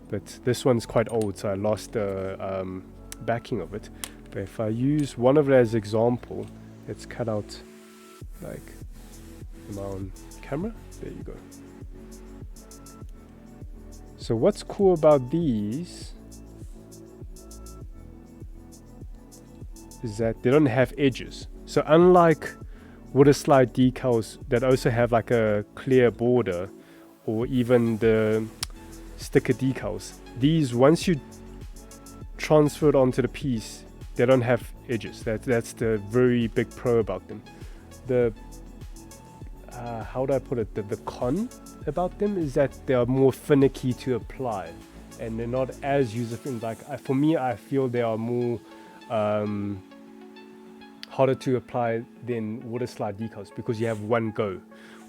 But this one's quite old, so I lost the backing of it. But if I use one of it as example, let's cut out like my own camera. There you go. So what's cool about these is that they don't have edges. So unlike water slide decals that also have like a clear border, or even the sticker decals, these, once you transfer it onto the piece, they don't have edges. That's the very big pro about them. The how do I put it? The con about them is that they are more finicky to apply, and they're not as user-friendly. Like for me, I feel they are more harder to apply than water slide decals, because you have one go.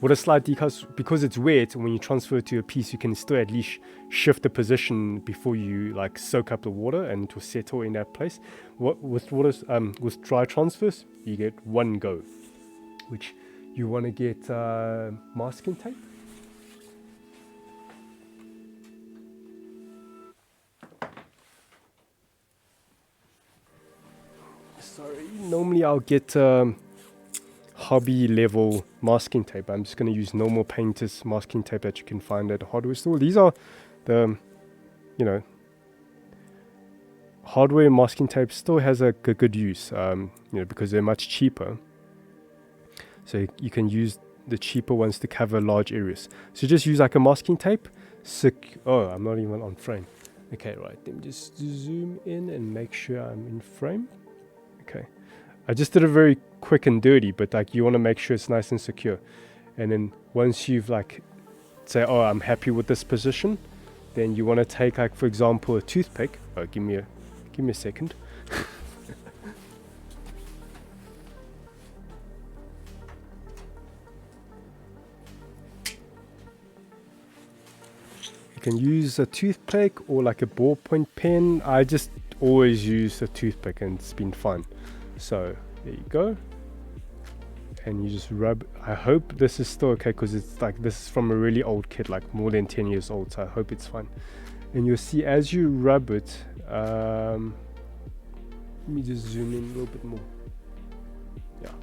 Water slide decals, because it's wet, when you transfer it to a piece, you can still at least shift the position before you like soak up the water, and it will settle in that place. With dry transfers, you get one go, which you want to get masking tape. Sorry, normally I'll get hobby level masking tape. I'm just going to use normal painter's masking tape that you can find at a hardware store. These are the, you know, hardware masking tape still has a good use, you know, because they're much cheaper. So you can use the cheaper ones to cover large areas. So just use like a masking tape. Oh, I'm not even on frame. Okay, right. Let me just zoom in and make sure I'm in frame. Okay. I just did it very quick and dirty, but like you want to make sure it's nice and secure. And then once you've like say, oh, I'm happy with this position, then you want to take like, for example, a toothpick. Oh, give me a second. You can use a toothpick or like a ballpoint pen. I just always use a toothpick and it's been fun. So there you go. And you just rub. I hope this is still okay, because it's like, this is from a really old kit, like more than 10 years old, so I hope it's fine. And you'll see as you rub it, let me just zoom in a little bit more. Yeah,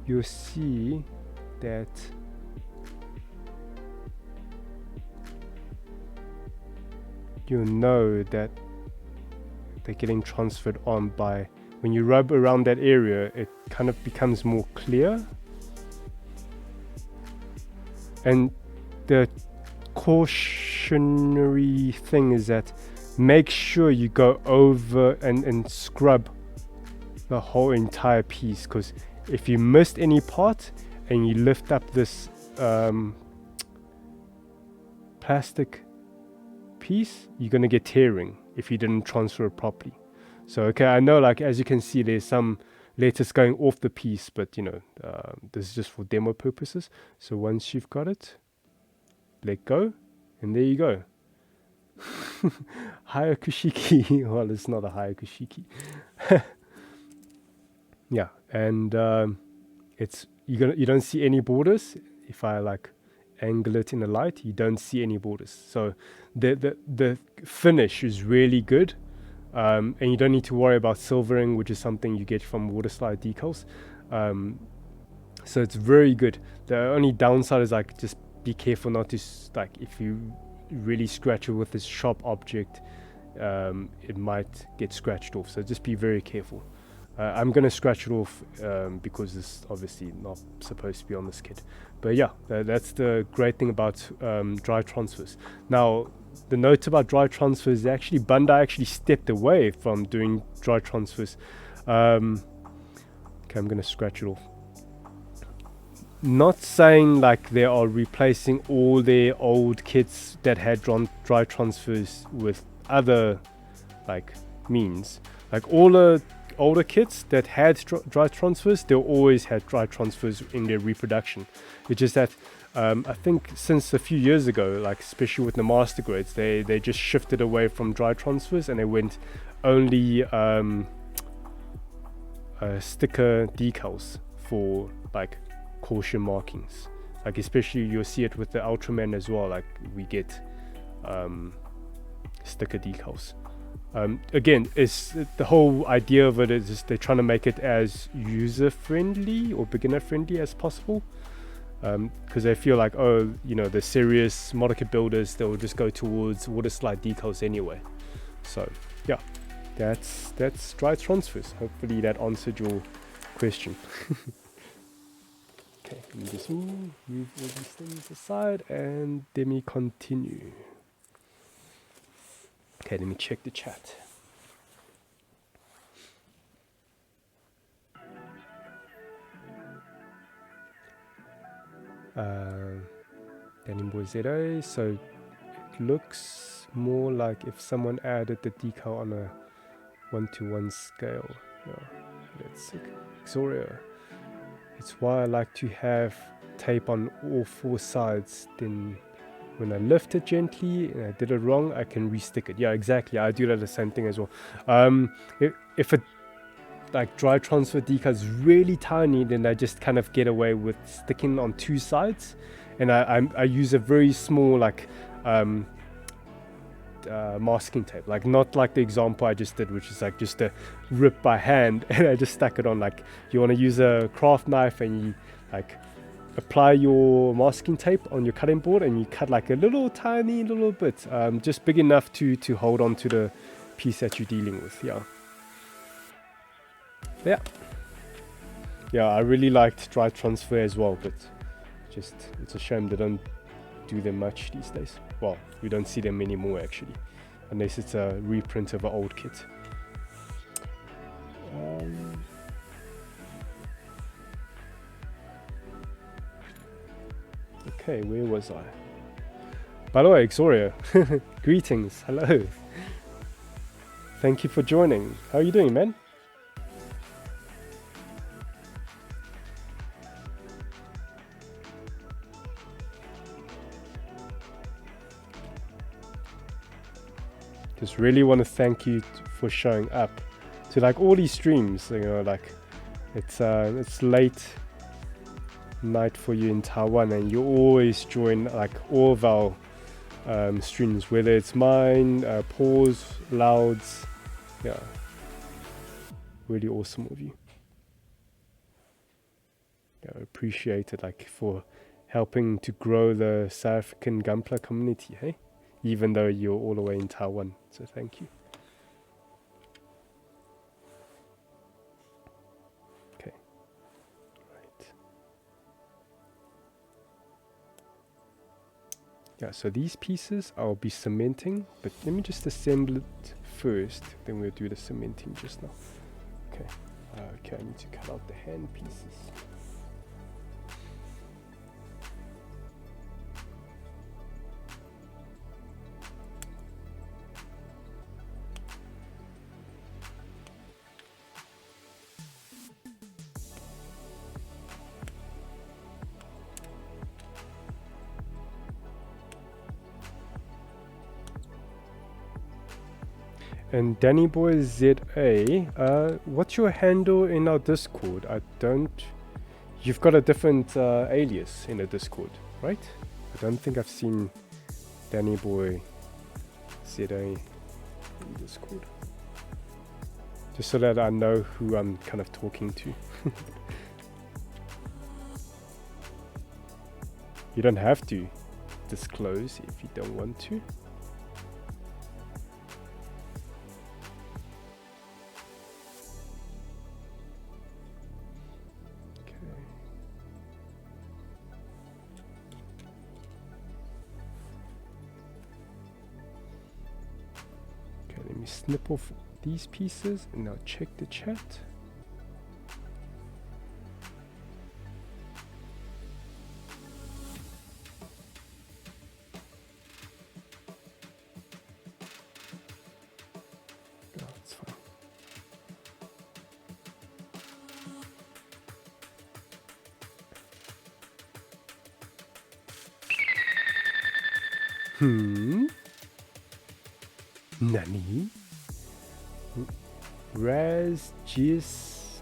you'll see that you'll know that they're getting transferred on by, when you rub around that area, it kind of becomes more clear. And the cautionary thing is that make sure you go over and scrub the whole entire piece, because if you missed any part and you lift up this plastic piece, you're going to get tearing if you didn't transfer it properly. So okay, I know, like as you can see, there's some letters going off the piece, but you know, this is just for demo purposes. So once you've got it, let go, and there you go. Hayakushiki. Well, it's not a hayakushiki. Yeah, and it's you don't see any borders. If I like angle it in the light, you don't see any borders. So the finish is really good. and you don't need to worry about silvering, which is something you get from water slide decals. So it's very good. The only downside is like just be careful not to like if you really scratch it with this sharp object, it might get scratched off. So just be very careful. I'm gonna scratch it off because it's obviously not supposed to be on this kit. But yeah, that's the great thing about dry transfers. Now, the note about dry transfers, actually Bandai actually stepped away from doing dry transfers. Okay, I'm gonna scratch it off. Not saying like they are replacing all their old kits that had dry transfers with other like means. Like all the older kits that had dry transfers, they always had dry transfers in their reproduction. It's just that I think since a few years ago, like especially with the master grades, they just shifted away from dry transfers and they went only sticker decals for like caution markings. Like especially you'll see it with the Ultraman as well, like we get sticker decals. Again, it's the whole idea of it is just they're trying to make it as user friendly or beginner friendly as possible, because they feel like, oh, you know, the serious modder builders, they'll just go towards water slide decals anyway. So yeah, that's dry transfers. Hopefully that answered your question. Okay, let me just move all these things aside and let me continue. Okay, let me check the chat. Danny Boy Zero, so it looks more like if someone added the decal on a 1-to-1 scale. Yeah, that's sick. Xoria. It's why I like to have tape on all four sides, then when I lift it gently and I did it wrong, I can restick it. Yeah, exactly. I do that the same thing as well. If it like dry transfer decal is really tiny, then I just kind of get away with sticking on two sides, and I use a very small like masking tape, like not like the example I just did, which is like just a rip by hand, and I just stuck it on. Like you want to use a craft knife and you like apply your masking tape on your cutting board and you cut like a little tiny little bit, just big enough to hold on to the piece that you're dealing with. Yeah, I really liked dry transfer as well, but just it's a shame they don't do them much these days. Well, we don't see them anymore actually, unless it's a reprint of an old kit. Okay, where was I? By the way, Xoria, greetings, hello. Thank you for joining. How are you doing, man? Just really want to thank you for showing up to like all these streams. You know, like it's late night for you in Taiwan, and you always join like all of our streams, whether it's mine, Paul's, Loud's. Yeah, really awesome of you. Yeah, I appreciate it, like for helping to grow the South African Gunpla community, hey? Even though you're all the way in Taiwan, so thank you. Okay, right. Yeah, so these pieces I'll be cementing, but let me just assemble it first, then we'll do the cementing just now. Okay, okay, I need to cut out the hand pieces. And Danny Boy ZA, what's your handle in our Discord? I don't. You've got a different alias in the Discord, right? I don't think I've seen Danny Boy ZA in Discord. just so that I know who I'm kind of talking to. You don't have to disclose if you don't want to. Let me snip off these pieces and now check the chat. Oh, that's fine. Nani? Razgiz.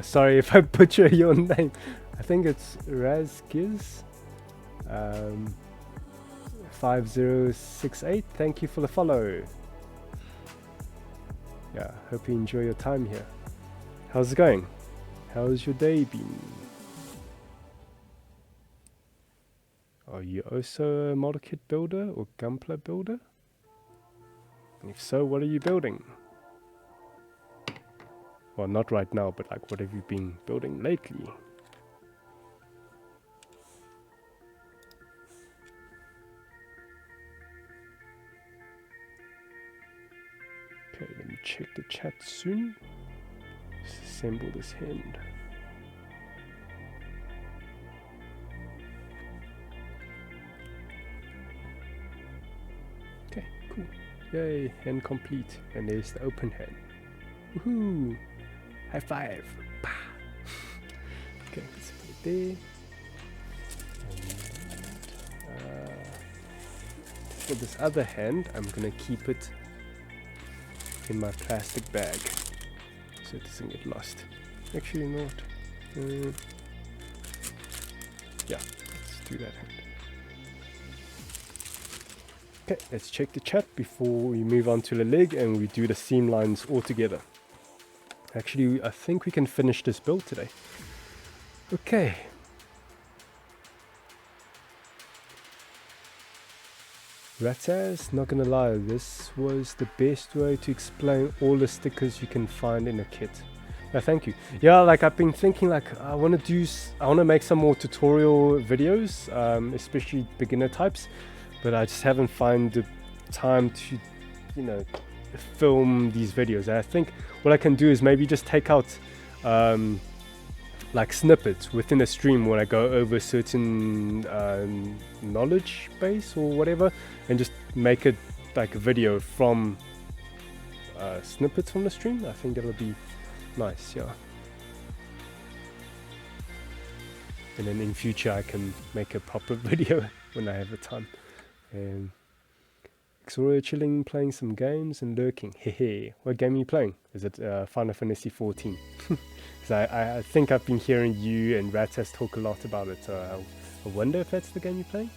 Sorry if I butcher your name. I think it's Razgiz. 5068. Thank you for the follow. Yeah, hope you enjoy your time here. How's it going? How's your day been? Are you also a model kit builder or Gunpla builder? If so, what are you building? Well, not right now, but like, what have you been building lately? Okay, let me check the chat soon. Disassemble this hand. Okay, cool. Yay, hand complete. And there's the open hand. Woohoo! High five! Bah. Okay, let's put it there. And, for this other hand, I'm gonna keep it in my plastic bag so it doesn't get lost. Actually, not. Yeah, let's do that hand. Okay, let's check the chat before we move on to the leg and we do the seam lines all together. Actually, I think we can finish this build today. Okay. Rataz, not gonna lie, this was the best way to explain all the stickers you can find in a kit. No, thank you. Yeah, like I've been thinking, like I want to make some more tutorial videos, especially beginner types, but I just haven't found the time to, you know, film these videos. And I think what I can do is maybe just take out like snippets within a stream when I go over certain knowledge base or whatever, and just make it like a video from snippets from the stream. I think that'll be nice, yeah. And then in future I can make a proper video when I have the time. Xora chilling, playing some games and lurking. Hehe. What game are you playing? Is it Final Fantasy 14? Because I think I've been hearing you and Ratas talk a lot about it. So I wonder if that's the game you're playing.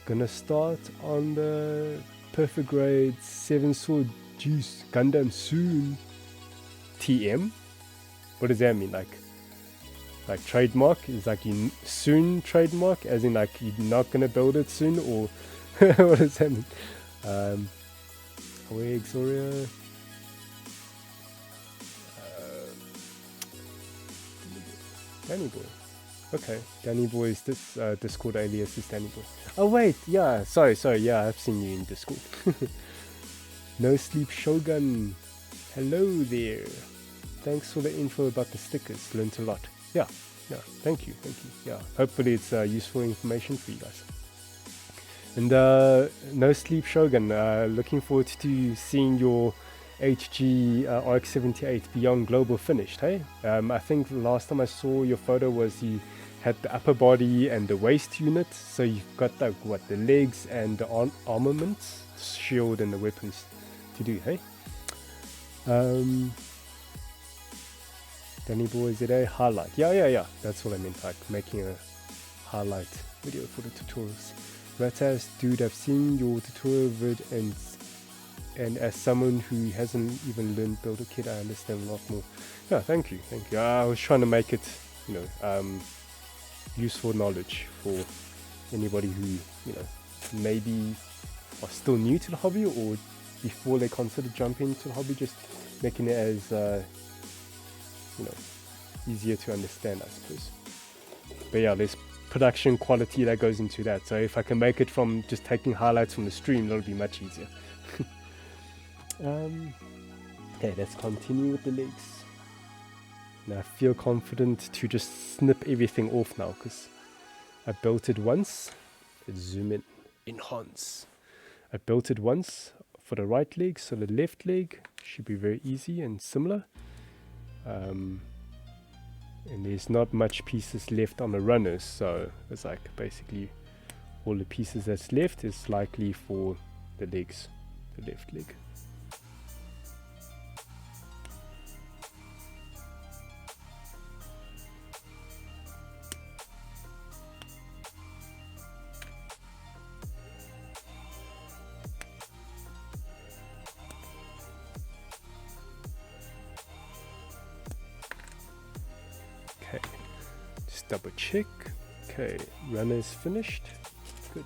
Gonna start on the Perfect Grade 7 Sword Juice Gundam soon. TM? What does that mean? Like trademark? Is like you soon trademark? As in like you're not gonna build it soon, or what does that mean? Away Xoria. Danny Boy. Okay, Danny Boy is this Discord alias is Danny Boy. Oh wait, yeah, sorry, yeah, I've seen you in Discord. No Sleep Shogun. Hello there. Thanks for the info about the stickers. Learned a lot. Yeah, thank you. Yeah, hopefully it's useful information for you guys. And No Sleep Shogun, looking forward to seeing your HG RX-78 Beyond Global finished, hey? I think the last time I saw your photo was you had the upper body and the waist unit, so you've got the, the legs and the armaments, shield and the weapons to do, hey? Danny Boy ZA highlight. Yeah, that's what I meant, like making a highlight video for the tutorials. Ratas, dude, I've seen your tutorial vid and And as someone who hasn't even learned builder kit, I understand a lot more. Yeah, thank you. I was trying to make it, useful knowledge for anybody who, maybe are still new to the hobby, or before they consider jumping into the hobby, just making it as, easier to understand, I suppose. But yeah, there's production quality that goes into that. So if I can make it from just taking highlights from the stream, that'll be much easier. Okay, let's continue with the legs. Now I feel confident to just snip everything off now, because I built it once. Let's zoom in, enhance. I built it once for the right leg, so the left leg should be very easy and similar. And there's not much pieces left on the runners, so it's like basically all the pieces that's left is likely for the legs, the left leg. Double check. Okay, runner is finished. Good.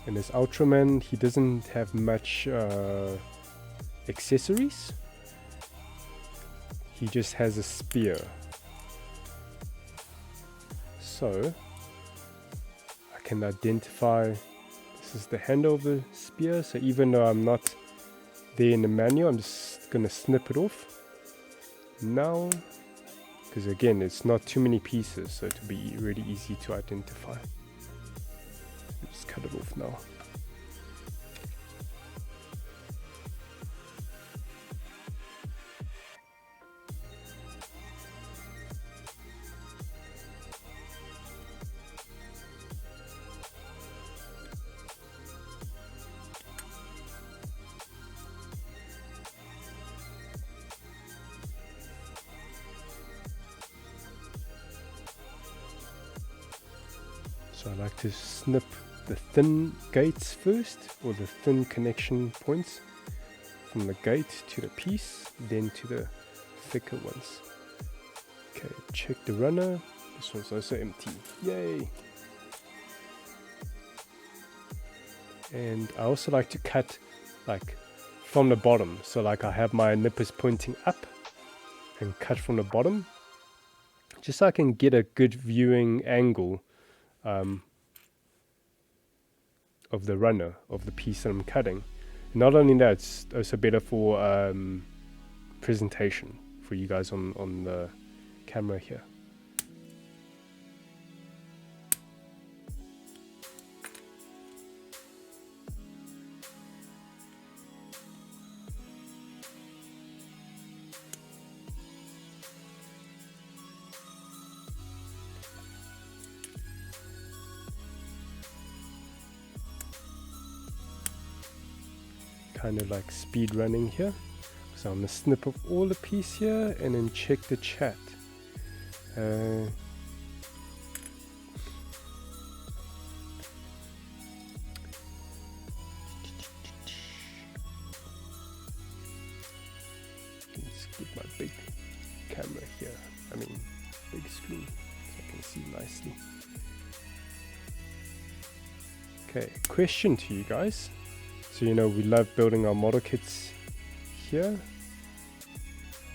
And this Ultraman, he doesn't have much accessories. He just has a spear. So I can identify this is the handle of the spear. So even though I'm not there in the manual, I'm just gonna snip it off now, because again it's not too many pieces, so it'll be really easy to identify. Just cut it off now. So I like to snip the thin gates first, or the thin connection points, from the gate to the piece, then to the thicker ones. Okay, check the runner. This one's also empty. Yay! And I also like to cut like from the bottom. So like I have my nippers pointing up and cut from the bottom, just so I can get a good viewing angle of the runner, of the piece that I'm cutting. Not only that, it's also better for presentation for you guys on the camera here. Kind of like speed running here. So I'm gonna snip off all the piece here and then check the chat. Let's get my big camera here. I mean, big screen, so I can see nicely. Okay, question to you guys. So we love building our model kits here,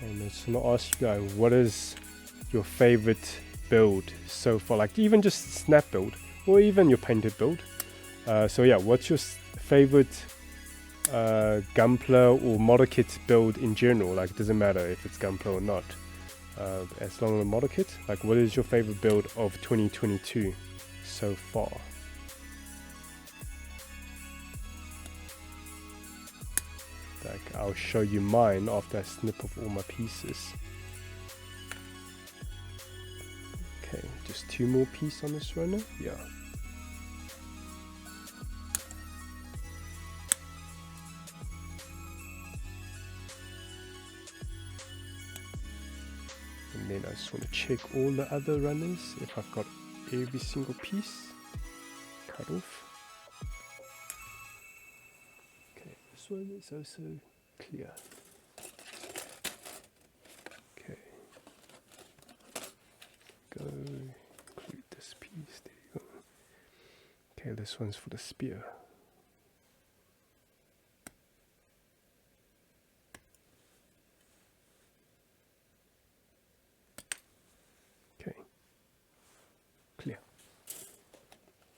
and I just want to ask you guys, what is your favorite build so far? Like even just snap build, or even your painted build. So yeah, what's your favorite Gunpla or model kit build in general? Like it doesn't matter if it's Gunpla or not, as long as a model kit. Like what is your favorite build of 2022 so far? Like I'll show you mine after I snip off all my pieces. Okay, just 2 more pieces on this runner. Yeah. And then I just want to check all the other runners if I've got every single piece. Cut off. Okay, this one is also clear. Okay. Go include this piece. There you go. Okay, this one's for the spear. Clear.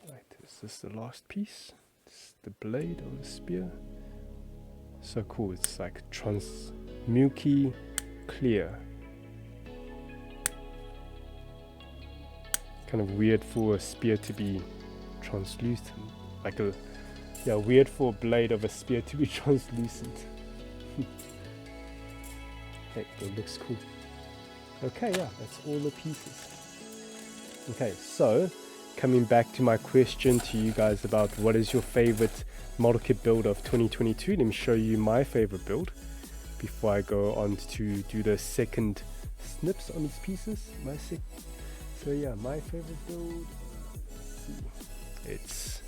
Right, is this the last piece? It's the blade of the spear. So cool, it's like milky clear. Kind of weird for a spear to be translucent. Like a, yeah, weird for a blade of a spear to be translucent. Hey, it looks cool. Okay, yeah, that's all the pieces. Okay, so coming back to my question to you guys about what is your favorite model kit build of 2022, let me show you my favorite build before I go on to do the second snips on these pieces. So yeah, my favorite build, let's see, it's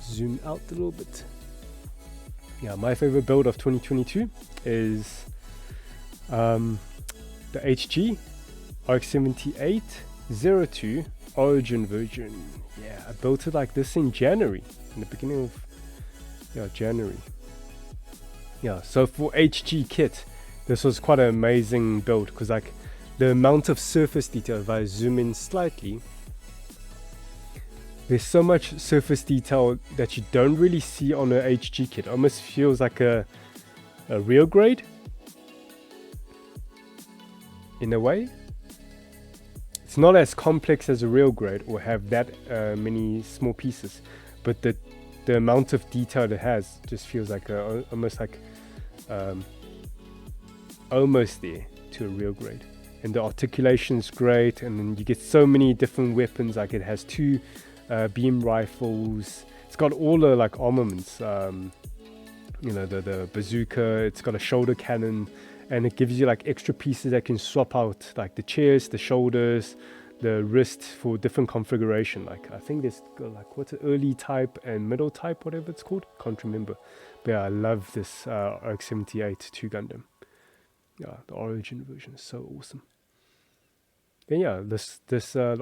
zoom out a little bit. Yeah, my favorite build of 2022 is the HG RX78 02 Origin version. Yeah, I built it like this in January, in the beginning of January. Yeah, so for HG kit, this was quite an amazing build because like the amount of surface detail, if I zoom in slightly, there's so much surface detail that you don't really see on a HG kit. It almost feels like a real grade in a way. It's not as complex as a real grade or have that many small pieces, but the amount of detail it has just feels like almost like almost there to a real grade. And the articulation's great, and then you get so many different weapons. Like it has 2 beam rifles. It's got all the like armaments. You know, the bazooka. It's got a shoulder cannon. And it gives you like extra pieces that can swap out, like the chest, the shoulders, the wrist for different configuration. Like I think there's like what's an early type and middle type, whatever it's called. Can't remember. But yeah, I love this RX78 2 Gundam. Yeah, the Origin version is so awesome. And yeah, the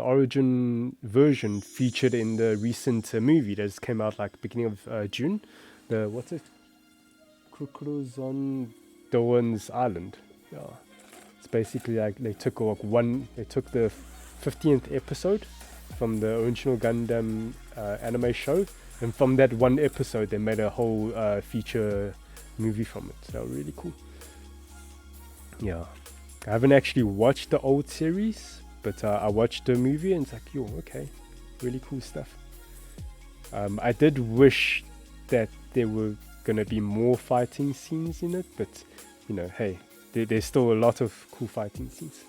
Origin version featured in the recent movie that came out like beginning of June. The what's it? Kukuruzon Doan's Island. Yeah, it's basically like they took the 15th episode from the original Gundam anime show, and from that one episode they made a whole feature movie from it. So really cool. Yeah, I haven't actually watched the old series, but I watched the movie and it's like, yo, okay, really cool stuff. I did wish that there were gonna be more fighting scenes in it, but you know, hey, there's still a lot of cool fighting scenes,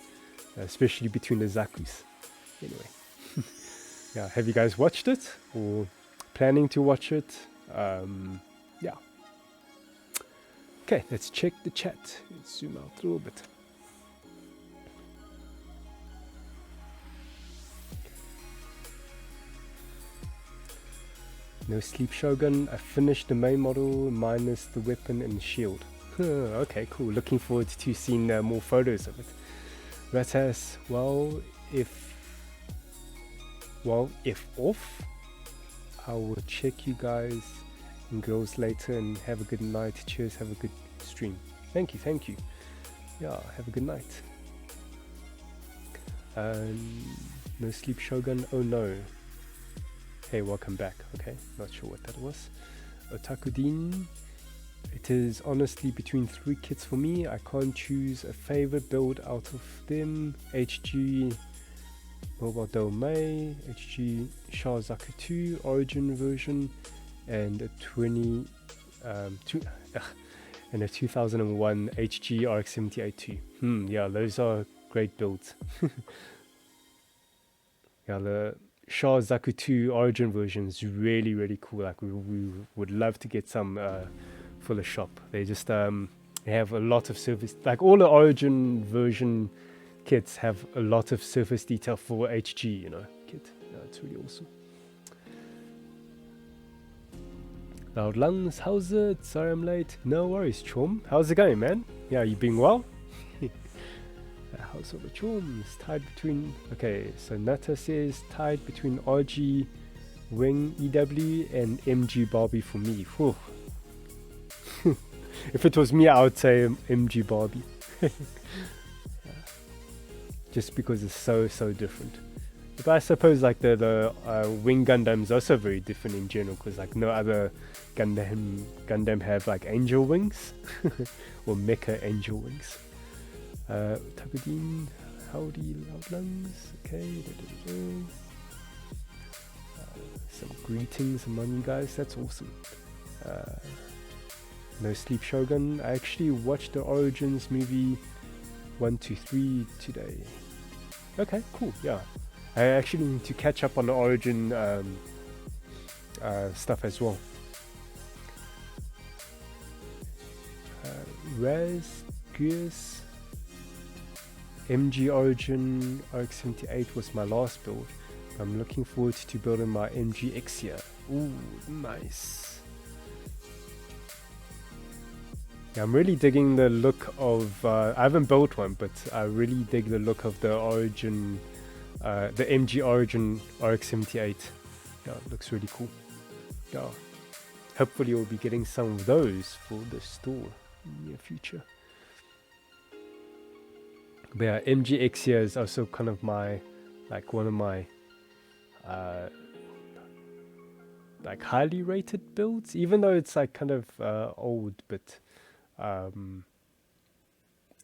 especially between the Zakus. Anyway, yeah, have you guys watched it or planning to watch it? Yeah. Okay, let's check the chat. Let's zoom out a little bit. No sleep Shogun. I finished the main model minus the weapon and shield. Okay, cool. Looking forward to seeing more photos of it. Ratas, if off, I will check you guys and girls later and have a good night. Cheers, have a good stream. Thank you. Yeah, have a good night. No sleep Shogun. Oh no. Hey, welcome back. Okay, not sure what that was. Otakudin. It is honestly between 3 kits for me. I can't choose a favorite build out of them. HG Mobile Domain, HG Shazaku 2 Origin version, and a 2001 HG RX78 2. Yeah, those are great builds. Yeah, the Shazaku 2 Origin version is really, really cool. Like we would love to get some for the shop. They just they have a lot of service. Like all the Origin version kits have a lot of surface detail for HG, you know, kit. Yeah, it's really awesome. Loud Lungs, how's it? Sorry I'm late. No worries, Chom. How's it going, man? Yeah, you being well? How's all the Choms? Tied between... Okay, so Nata says tied between RG, Wing, EW, and MG Barbie for me. Whew. If it was me, I would say MG Barbie. Yeah. Just because it's so different. But I suppose like the Wing Gundams are also very different in general, because like no other Gundam have like angel wings or mecha angel wings. Tabadine, howdy, Loud Lungs. Okay. Some greetings among you guys. That's awesome. No Sleep Shogun. I actually watched the Origins movie 1, 2, 3 today. Okay, cool. Yeah. I actually need to catch up on the Origin stuff as well. Raz, Gears, MG Origin RX-78 was my last build. I'm looking forward to building my MG Exia. Ooh, nice. Yeah, I'm really digging the look of... I haven't built one, but I really dig the look of the Origin... the MG Origin RX-78. Yeah, it looks really cool. Yeah. Hopefully we'll be getting some of those for the store in the near future. But yeah, MG Exia is also kind of my... like one of my... like highly rated builds, even though it's like kind of old, but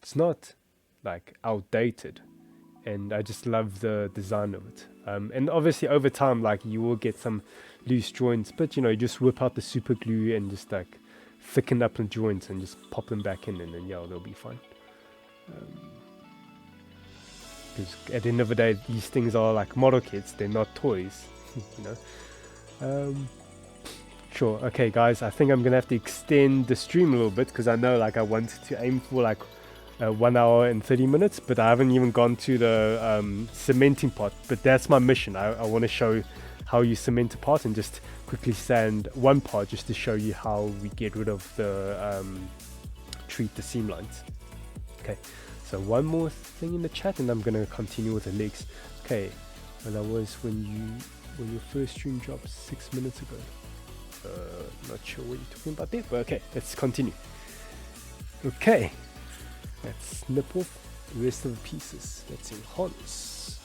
it's not like outdated, and I just love the design of it. And obviously over time, like you will get some loose joints, but you know, you just whip out the super glue and just like thicken up the joints and just pop them back in, and then yeah, they'll be fine. Because at the end of the day, these things are like model kits, they're not toys. You know. Sure. Okay, guys, I think I'm gonna have to extend the stream a little bit, because I know like I wanted to aim for like 1 hour and 30 minutes, but I haven't even gone to the cementing part. But that's my mission. I want to show how you cement a part and just quickly sand one part, just to show you how we get rid of the treat the seam lines. Okay. So one more thing in the chat, and I'm gonna continue with the legs. Okay. And that was when your first stream dropped 6 minutes ago. Not sure what you're talking about there, but okay, let's continue. Okay, let's snip off the rest of the pieces. Let's enhance.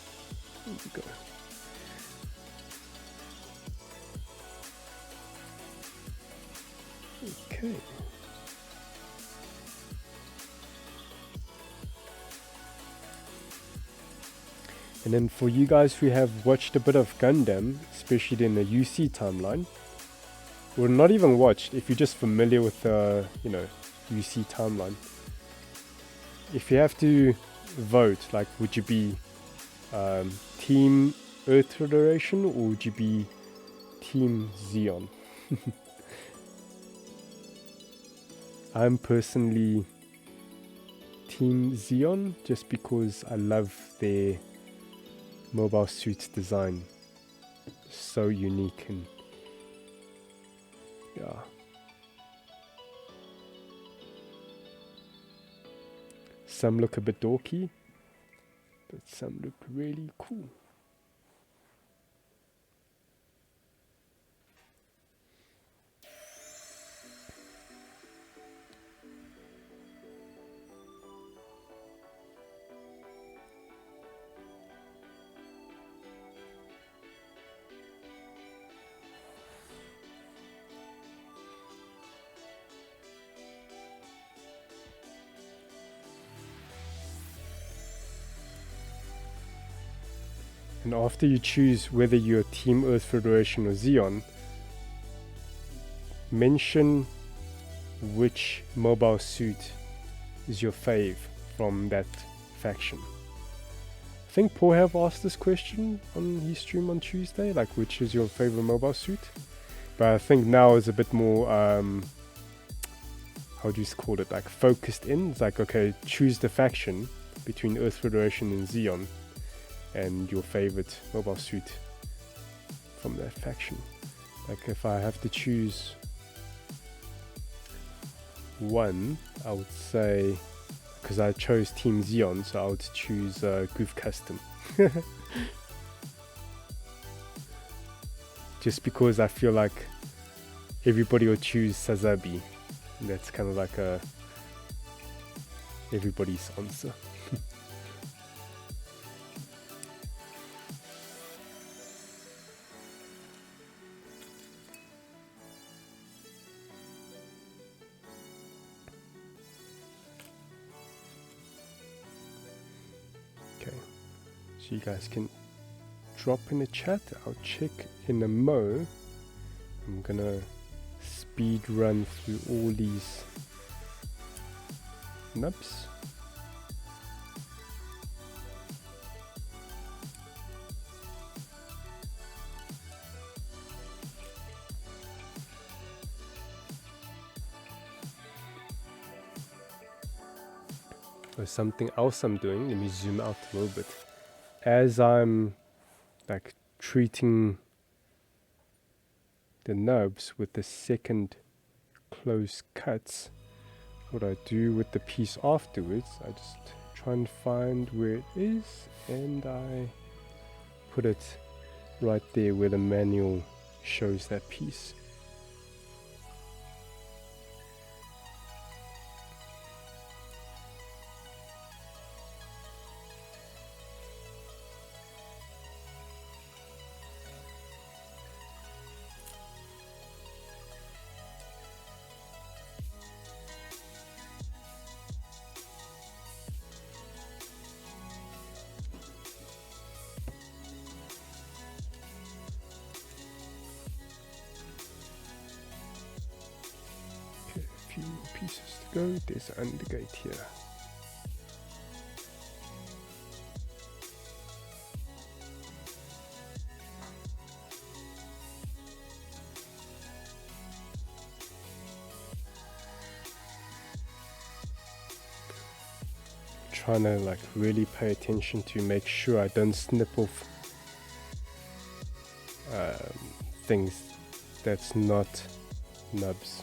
Here we go. Okay. And then for you guys who have watched a bit of Gundam, especially in the UC timeline, or not even watched, if you're just familiar with the, you know, UC timeline, if you have to vote, like, would you be Team Earth Federation or would you be Team Xeon? I'm personally Team Xeon, just because I love their mobile suits design. So unique, and yeah. Some look a bit dorky, but some look really cool. And after you choose whether you're Team Earth Federation or Xeon, mention which mobile suit is your fave from that faction. I think Paul have asked this question on his stream on Tuesday, like which is your favorite mobile suit? But I think now is a bit more, how do you call it, like focused in. It's like, okay, choose the faction between Earth Federation and Xeon, and your favorite mobile suit from that faction. Like if I have to choose one, I would say, because I chose Team Xeon, so I would choose Goof Custom. Just because I feel like everybody will choose Sazabi. That's kind of like everybody's answer. Okay, so you guys can drop in the chat. I'll check in a mo. I'm gonna speed run through all these nubs. There's something else I'm doing. Let me zoom out a little bit. As I'm like treating the nubs with the second close cuts, what I do with the piece afterwards, I just try and find where it is, and I put it right there where the manual shows that piece. Few more pieces to go. There's an undergate here. Trying to like really pay attention to make sure I don't snip off things that's not nubs.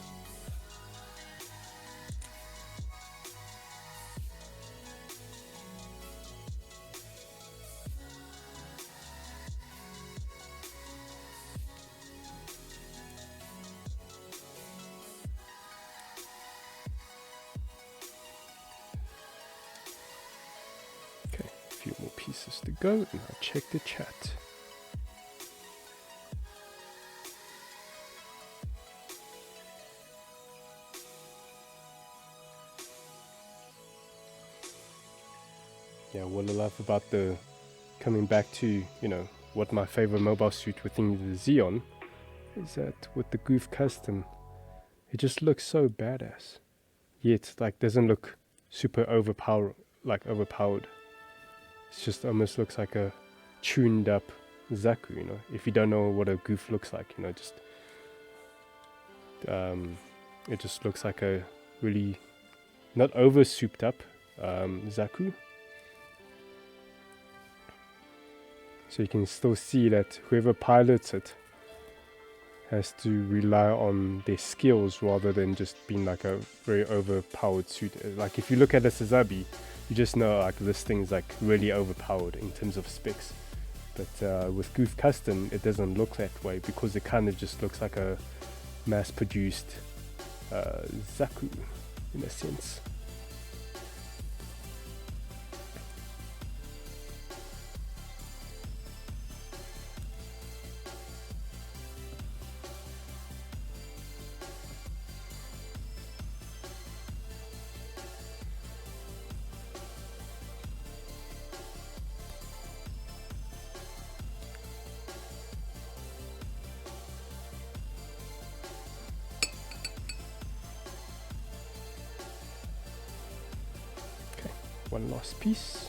Okay, a few more pieces to go, and I'll check the chat. Yeah, what I love about the coming back to, you know, what my favorite mobile suit within the Xeon is that with the Goof Custom, it just looks so badass. Yet, like, doesn't look super overpowered. It just almost looks like a tuned up Zaku, you know. If you don't know what a Goof looks like, you know, just it just looks like a really not over souped up Zaku. So you can still see that whoever pilots it has to rely on their skills rather than just being like a very overpowered suit. Like if you look at a Sazabi, you just know like this thing's like really overpowered in terms of specs. But with Goof Custom, it doesn't look that way because it kind of just looks like a mass-produced Zaku in a sense. One last piece.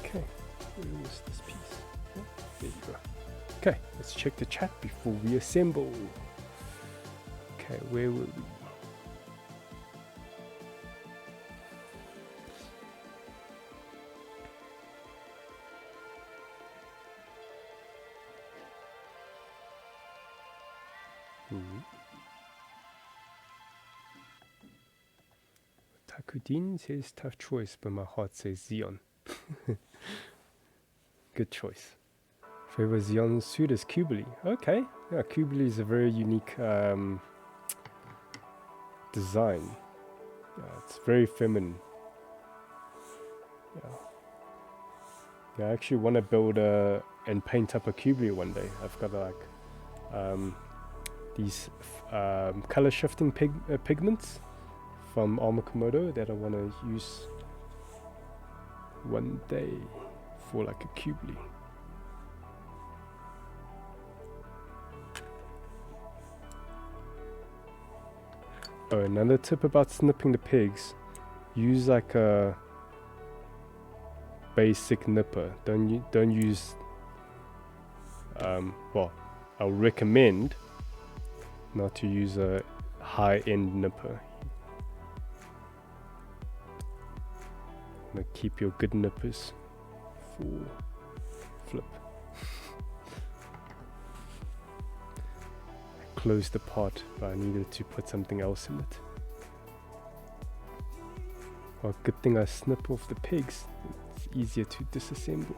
Okay, Where is this piece? Oh, there you go. Okay, let's check the chat before we assemble. Okay, where were we? Takudin says tough choice, but my heart says Xeon. Good choice. Favorite Xeon suit is Kubili. Okay, yeah, Kubili is a very unique design. Yeah, it's very feminine. Yeah. Yeah, I actually want to build and paint up a Kubili one day. I've got like these color shifting pigments from Armor Komodo that I want to use one day for like a Kubili. Oh, another tip about snipping the pigs: use like a basic nipper. Don't use. Well, I'll recommend not to use a high-end nipper. Keep your good nippers for flip. Closed the pot, but I needed to put something else in it. Well, good thing I snip off the pigs. It's easier to disassemble.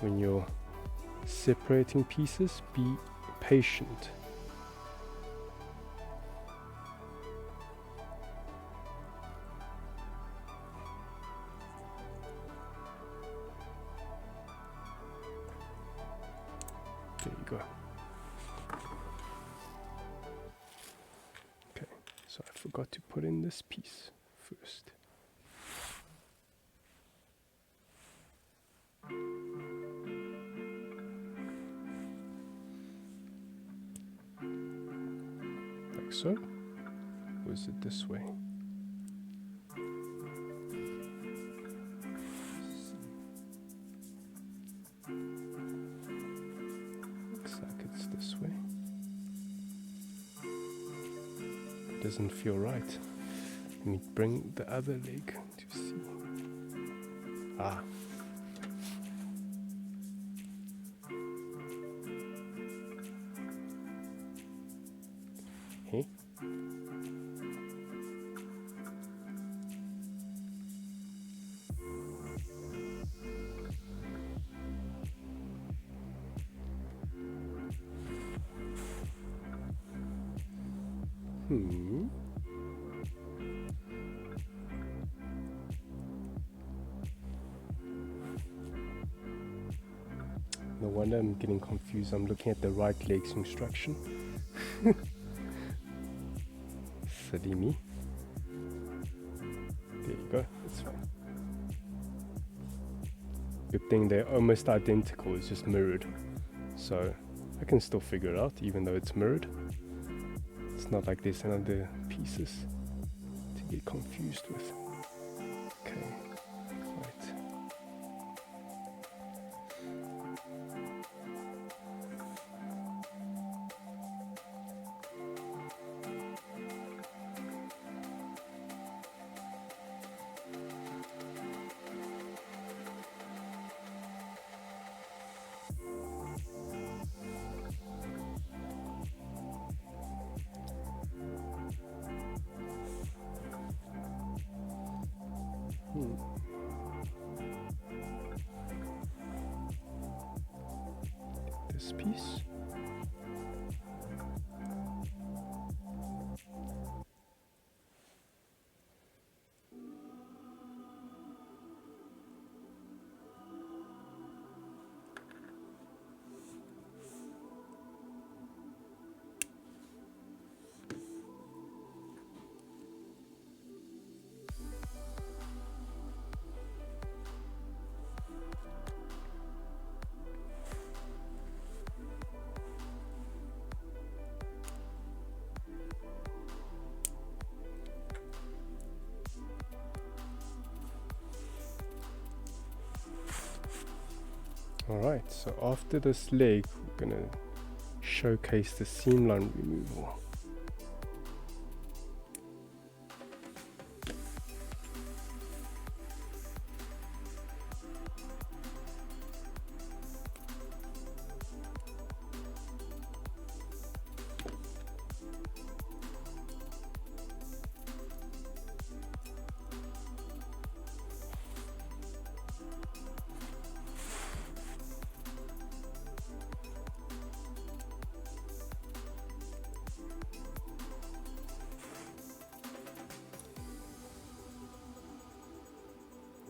When you're separating pieces, be patient. There you go. Okay, so I forgot to put in this piece first. Like so? Or is it this way? Looks like it's this way. Doesn't feel right. Let me bring the other leg to see. Ah. Hey. No wonder I'm getting confused. I'm looking at the right leg's instruction. Silly me. There you go. That's fine. Good thing they're almost identical. It's just mirrored. So I can still figure it out even though it's mirrored. It's not like there's another pieces to get confused with. Okay. Right. This piece. Alright, so after this leg, we're gonna showcase the seam line removal.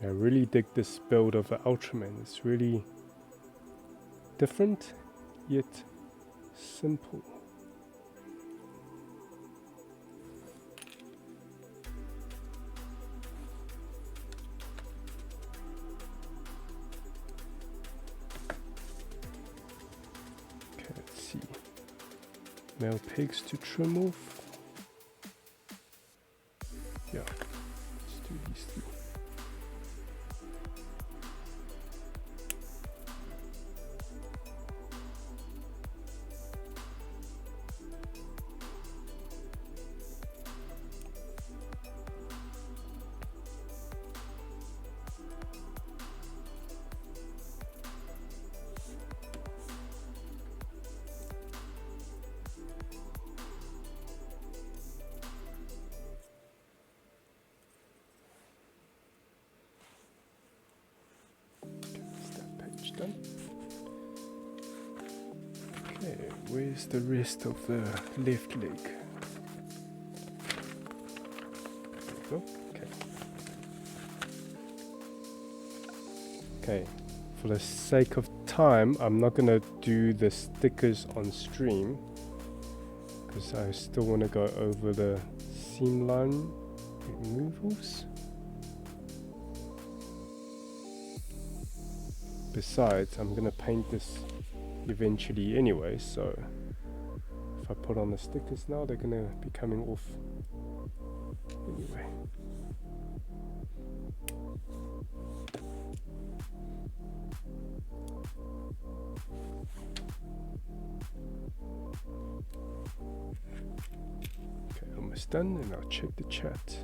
I really dig this build of the Ultraman. It's really different, yet simple. Okay, let's see. Male pigs to trim off. Yeah, let's do these three. Done. Okay, where's the rest of the left leg? There we go. Okay, for the sake of time, I'm not gonna do the stickers on stream because I still want to go over the seam line removals. Besides, I'm gonna paint this eventually anyway, so if I put on the stickers now, they're gonna be coming off anyway. Okay, almost done, and I'll check the chat.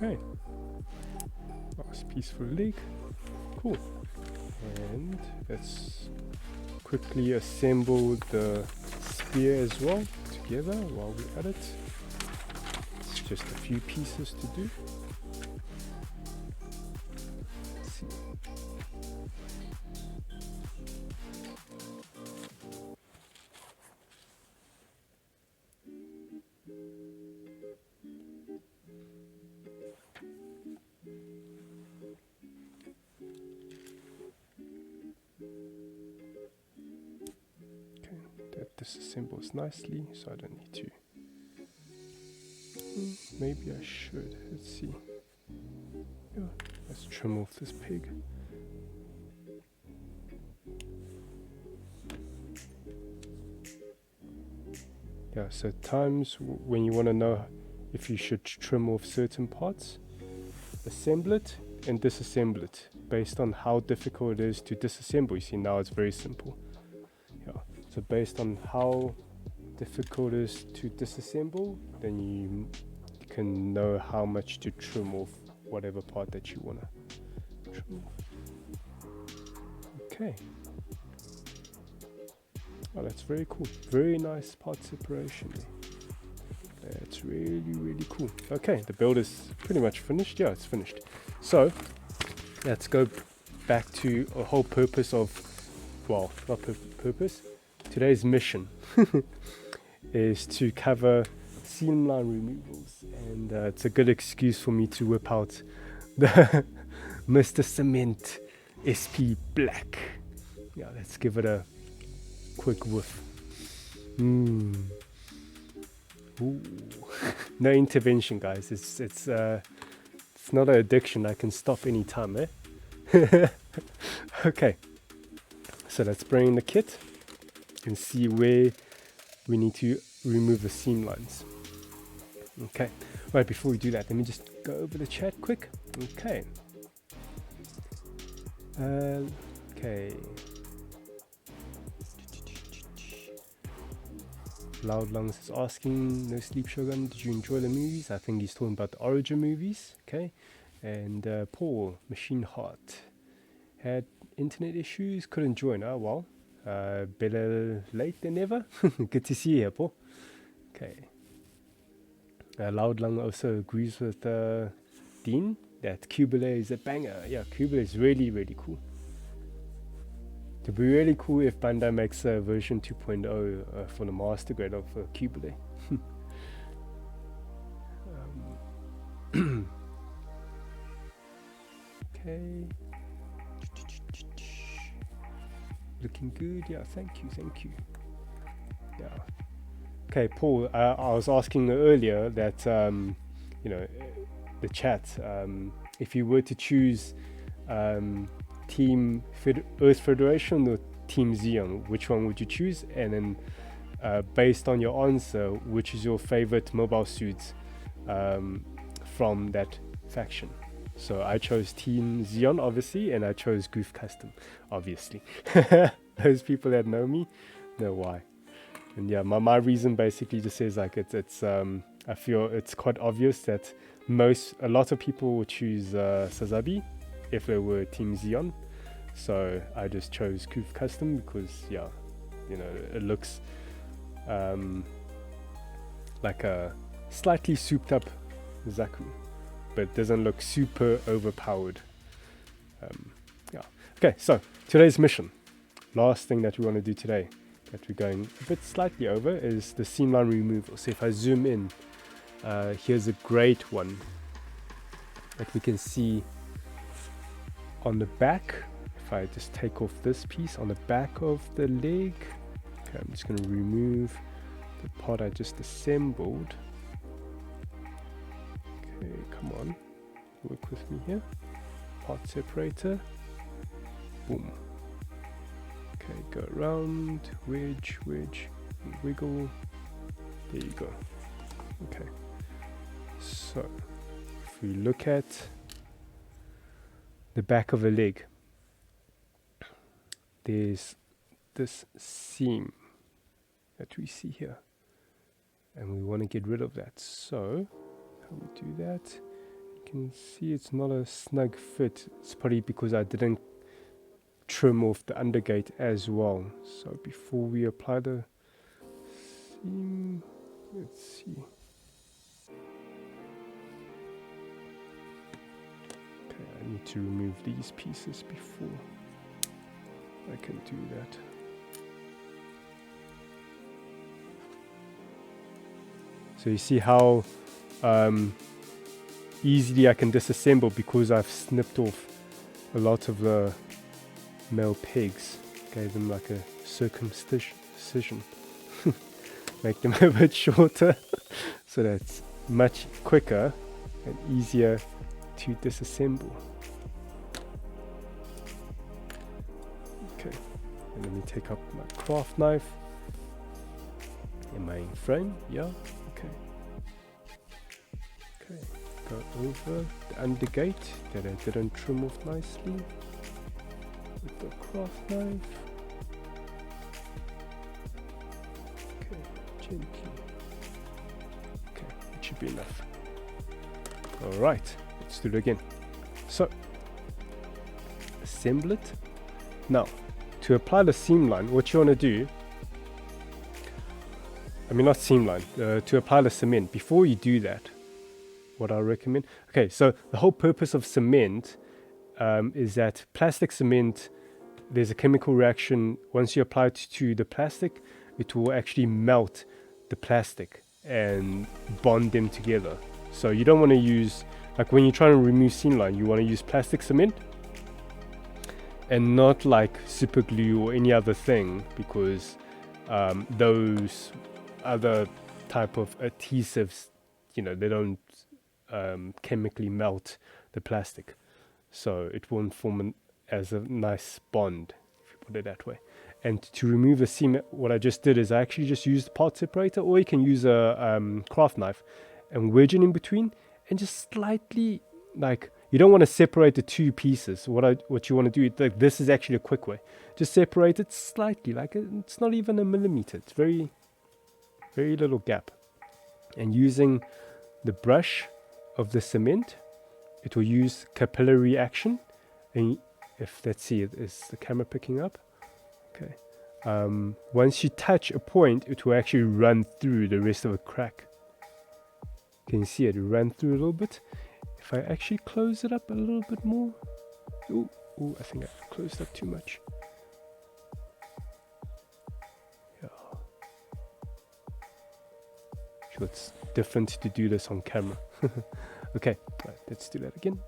Okay, nice peaceful leg, cool. And let's quickly assemble the spear as well together while we're at it. It's just a few pieces to do. Let's see. That disassembles nicely, so I don't need to. Maybe I should. Let's see. Yeah, let's trim off this pig. Yeah, so times when you want to know if you should trim off certain parts, assemble it and disassemble it based on how difficult it is to disassemble. You see, now it's very simple. Yeah, so based on how difficult it is to disassemble, then you can know how much to trim off whatever part that you want to trim off. Okay. Oh, that's very cool. Very nice part separation there. It's really cool. Okay, the build is pretty much finished. Yeah, it's finished. So let's go back to a whole purpose of, well, not purpose. Today's mission is to cover seamline removals, and it's a good excuse for me to whip out the Mr. Cement SP Black. Yeah, let's give it a quick whiff. Ooh. No intervention, guys. It's not an addiction. I can stop anytime, eh? Okay, so let's bring in the kit and see where we need to remove the seam lines. Okay, right, before we do that, let me just go over the chat quick. Okay. Okay. Loud Lungs is asking, no sleep Shogun, did you enjoy the movies? I think he's talking about the Origin movies. Okay. And Paul, Machine Heart, had internet issues, couldn't join. Oh well, better late than never. Good to see you here, Paul. Okay. Loud Lung also agrees with Dean that Cubile is a banger. Yeah, Cubile is really cool. It'd be really cool if Bandai makes a version 2.0 for the master grade of Cubile. Okay. Looking good. Yeah, thank you. Yeah. Okay, Paul, I was asking earlier that, you know, the chat, if you were to choose Team Earth Federation or Team Xeon, which one would you choose? And then based on your answer, which is your favorite mobile suit from that faction? So I chose Team Xeon, obviously, and I chose Goof Custom, obviously. Those people that know me know why. And yeah, my reason basically just says like it's I feel it's quite obvious that a lot of people would choose Sazabi if they were Team Xeon. So I just chose Goof Custom because, yeah, you know, it looks like a slightly souped up Zaku, but doesn't look super overpowered. Yeah. Okay, so today's mission, last thing that we want to do today, that we're going a bit slightly over, is the seamline removal. So if I zoom in, here's a great one that we can see on the back. If I just take off this piece on the back of the leg, okay, I'm just going to remove the part I just assembled. Okay, come on, work with me here. Part separator, boom. Okay, go around, wedge, wiggle. There you go. Okay, so if we look at the back of a leg, there's this seam that we see here, and we want to get rid of that. So how we do that, you can see it's not a snug fit. It's probably because I didn't trim off the undergate as well. So before we apply the seam, let's see. Okay, I need to remove these pieces before I can do that. So you see how easily I can disassemble because I've snipped off a lot of the male pegs, gave them like a circumcision, make them a bit shorter, so that's much quicker and easier to disassemble. Okay, and let me take up my craft knife and my frame. Yeah, okay. Okay, go over the undergate that I didn't trim off nicely with the craft knife. Okay, gently. Okay, it should be enough. Alright, let's do it again. So, assemble it. Now, to apply the seam line, what you want to do, I mean not seam line, to apply the cement. Before you do that, what I recommend, okay, so the whole purpose of cement is that plastic cement, there's a chemical reaction. Once you apply it to the plastic, it will actually melt the plastic and bond them together. So you don't want to use, like when you're trying to remove seam line, you want to use plastic cement and not like super glue or any other thing, because those other type of adhesives, you know, they don't chemically melt the plastic, so it won't form as a nice bond, if you put it that way. And to remove the seam, what I just did is I actually just used a part separator, or you can use a craft knife and wedge it in between, and just slightly, like, you don't want to separate the two pieces. What you want to do, like, this is actually a quick way. Just separate it slightly, like it's not even a millimeter. It's very, very little gap. And using the brush of the cement, it will use capillary action. And if, let's see, is the camera picking up? Okay. Once you touch a point, it will actually run through the rest of the crack. Can you see it run through a little bit? If I actually close it up a little bit more. Ooh, I think I closed up too much. Yeah. Sure, it's different to do this on camera. Okay, right, let's do that again.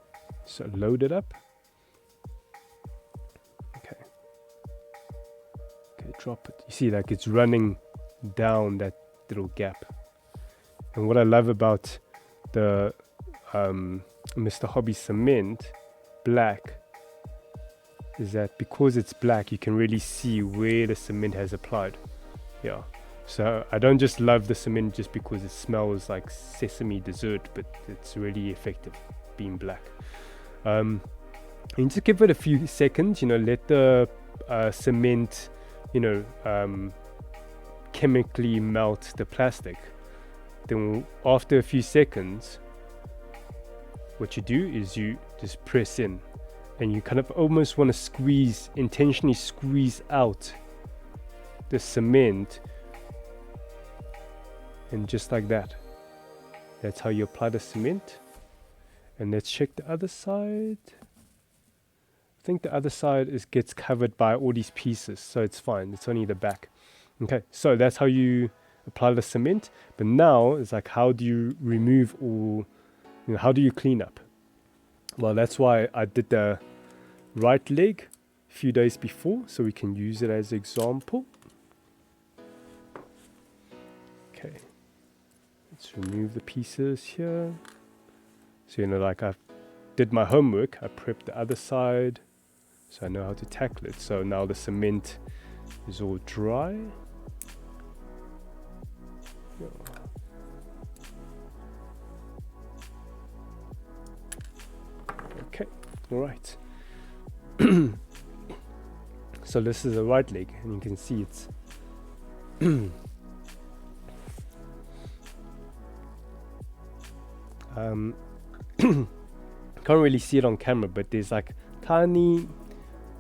So load it up. Okay. Okay, drop it. You see, like, it's running down that little gap. And what I love about the Mr. Hobby Cement Black is that because it's black, you can really see where the cement has applied. Yeah. So I don't just love the cement just because it smells like sesame dessert, but it's really effective being black. And just give it a few seconds, you know, let the cement, you know, chemically melt the plastic. Then after a few seconds, what you do is you just press in, and you kind of almost want to squeeze, intentionally squeeze out the cement, and just like that. That's how you apply the cement. And let's check the other side. I think the other side gets covered by all these pieces, so it's fine. It's only the back. Okay, so that's how you apply the cement. But now it's like, how do you remove all, you know, how do you clean up? Well, that's why I did the right leg a few days before, so we can use it as an example. Okay, let's remove the pieces here. So, you know, like, I did my homework, I prepped the other side, so I know how to tackle it. So now the cement is all dry. Okay, all right. So this is the right leg, and you can see it's can't really see it on camera, but there's like tiny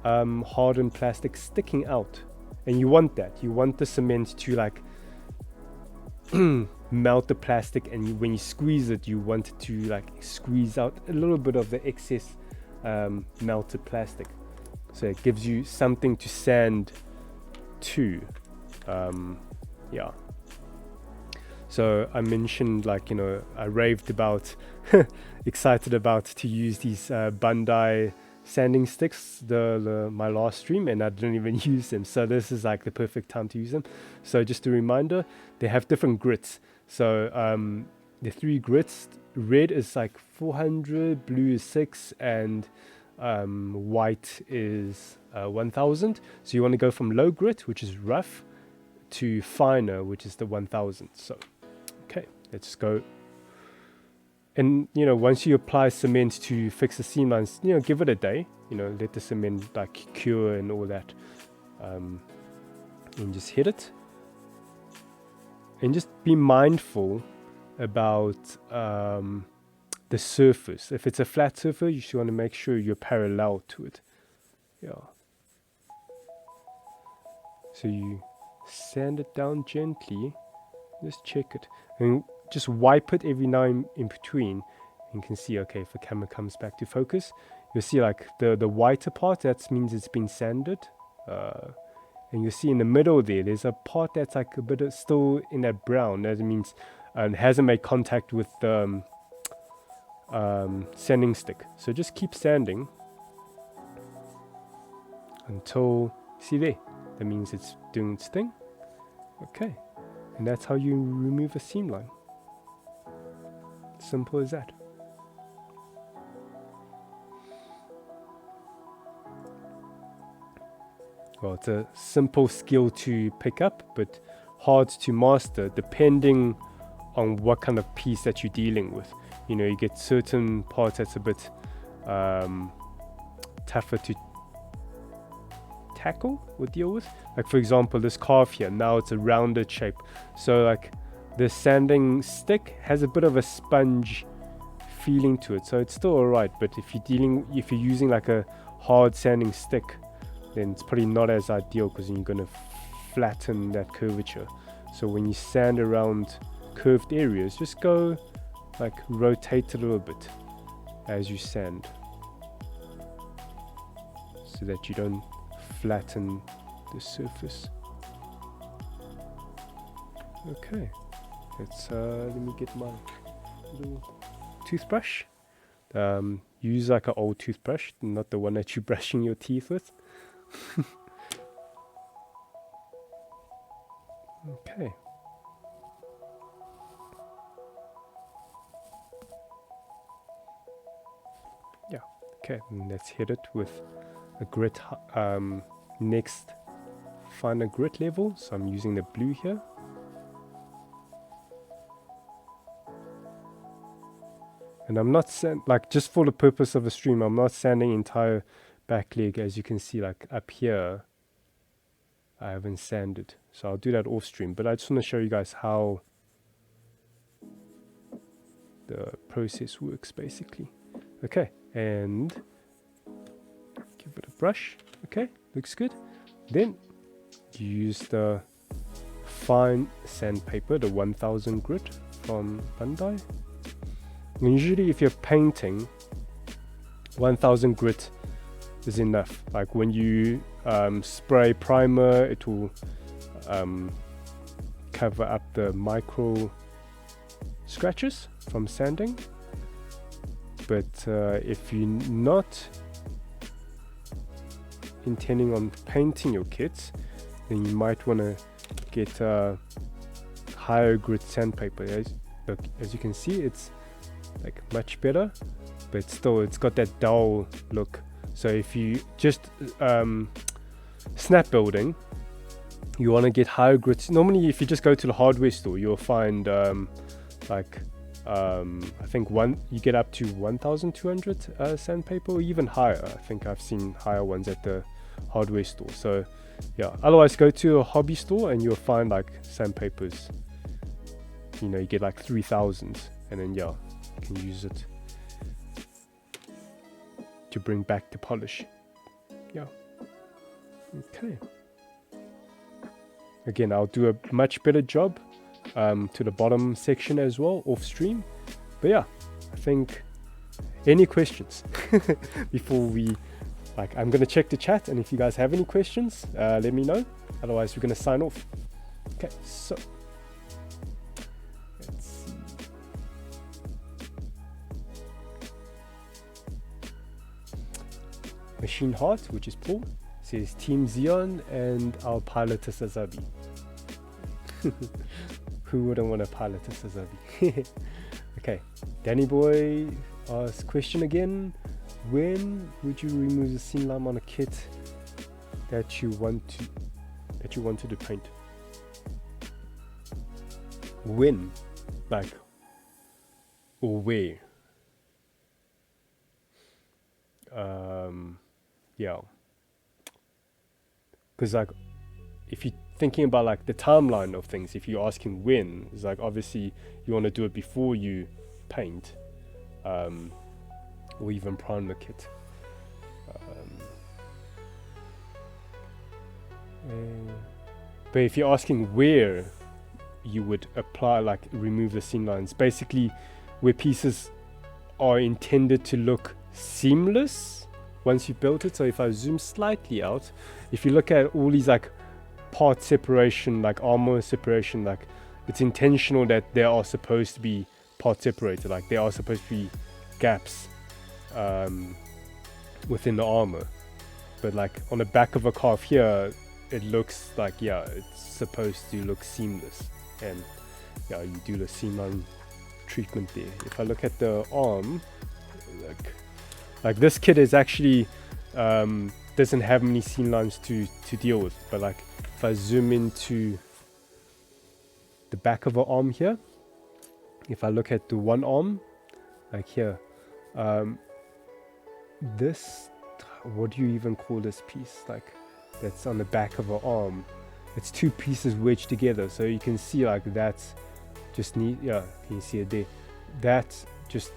hardened plastic sticking out, and you want that. You want the cement to like melt the plastic, and when you squeeze it, you want it to like squeeze out a little bit of the excess melted plastic, so it gives you something to sand to. Yeah. So I mentioned, like, you know, I raved about excited about to use these Bandai sanding sticks my last stream, and I didn't even use them, so this is like the perfect time to use them. So just a reminder, they have different grits. So the 3 grits, red is like 400, blue is 6, and white is 1000. So you want to go from low grit, which is rough, to finer, which is the 1000. So okay, let's go. And, you know, once you apply cement to fix the seam lines, you know, give it a day, you know, let the cement like cure and all that, and just hit it. And just be mindful about the surface. If it's a flat surface, you should want to make sure you're parallel to it. Yeah. So you sand it down gently Just check it and just wipe it every now and in between. You can see, okay, if the camera comes back to focus, you'll see like the whiter part, that means it's been sanded. And you see in the middle there's a part that's like a bit of still in that brown. That means it hasn't made contact with the sanding stick. So just keep sanding until, see there, that means it's doing its thing. Okay, and that's how you remove a seam line. Simple as that. Well, it's a simple skill to pick up, but hard to master depending on what kind of piece that you're dealing with. You know, you get certain parts that's a bit tougher to tackle or deal with. Like for example, this calf here, now it's a rounded shape. So like the sanding stick has a bit of a sponge feeling to it. So it's still alright, but if you're using like a hard sanding stick, then it's probably not as ideal because you're going to flatten that curvature. So when you sand around curved areas, just go like rotate a little bit as you sand so that you don't flatten the surface. Okay, let's let me get my little toothbrush. Use like an old toothbrush, not the one that you're brushing your teeth with. Okay. Yeah. Okay. And let's hit it with a grit. Next, find a grit level. So I'm using the blue here. And I'm not like just for the purpose of the stream, I'm not sanding entire back leg. As you can see, like up here, I haven't sanded, so I'll do that off stream, but I just want to show you guys how the process works basically. Okay, and give it a brush. Okay, looks good. Then use the fine sandpaper, the 1000 grit from Bandai. And usually if you're painting, 1000 grit is enough. Like when you spray primer, it will cover up the micro scratches from sanding. But if you're not intending on painting your kits, then you might want to get higher grit sandpaper. As you can see, it's like much better, but still it's got that dull look. So if you just snap building, you want to get higher grits. Normally if you just go to the hardware store, you'll find I think you get up to 1200 sandpaper, or even higher. I think I've seen higher ones at the hardware store. So yeah, otherwise go to a hobby store and you'll find like sandpapers, you know, you get like 3000, and then yeah, you can use it to bring back the polish. Yeah. Okay. Again, I'll do a much better job to the bottom section as well off stream. But yeah, I think, any questions before we, like, I'm gonna check the chat, and if you guys have any questions, let me know. Otherwise, we're gonna sign off. Okay, so let's see. Machine Heart, which is Paul, says Team Xeon, and I'll pilot a Sazabi. Who wouldn't want to pilot a Sazabi? Okay, Danny Boy asks question again. When would you remove the seam line on a kit that you wanted to paint? When? Like, or where? Yeah. Because like, if you're thinking about like the timeline of things, if you're asking when, it's like obviously you want to do it before you paint, or even prime the kit. But if you're asking where you would apply, like remove the seam lines, basically where pieces are intended to look seamless once you've built it. So if I zoom slightly out, if you look at all these like part separation, like armor separation, like it's intentional that they are supposed to be part separated, like there are supposed to be gaps within the armor. But like on the back of a calf here, it looks like, yeah, it's supposed to look seamless, and yeah, you do the seamline treatment there. If I look at the arm, like this kit is actually doesn't have many seam lines to deal with, but like if I zoom into the back of an arm here, if I look at the one arm, like here, this, what do you even call this piece, like that's on the back of an arm? It's two pieces wedged together, so you can see like that's just neat. Yeah, can you see it there? That just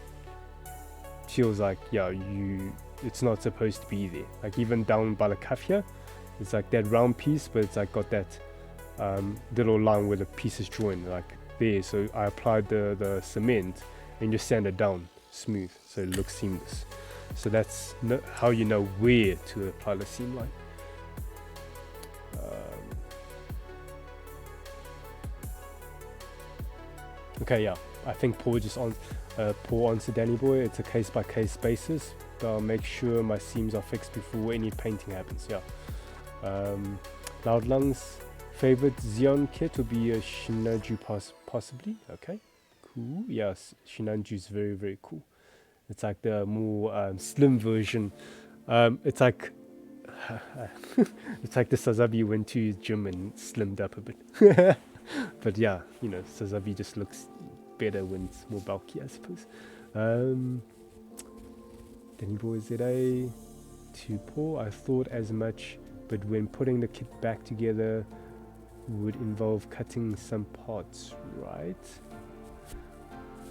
feels like, yeah, it's not supposed to be there. Like even down by the cuff here, it's like that round piece, but it's like got that little line where the piece is joined, like there. So I applied the cement and just sand it down smooth, so it looks seamless. So that's how you know where to apply the seam line. Okay, yeah, I think Paul answered Danny Boy. It's a case by case basis, but I'll make sure my seams are fixed before any painting happens. Yeah. Loud Lungs favorite Xeon kit would be a Shinanju possibly. Okay, cool. Yes, Shinanju is very, very cool. It's like the more slim version. It's like it's like the Sazabi went to his gym and slimmed up a bit. But yeah, you know, Sazabi just looks better when it's more bulky, I suppose. Danny Boy ZA to Paul, I thought as much, but when putting the kit back together would involve cutting some parts, right?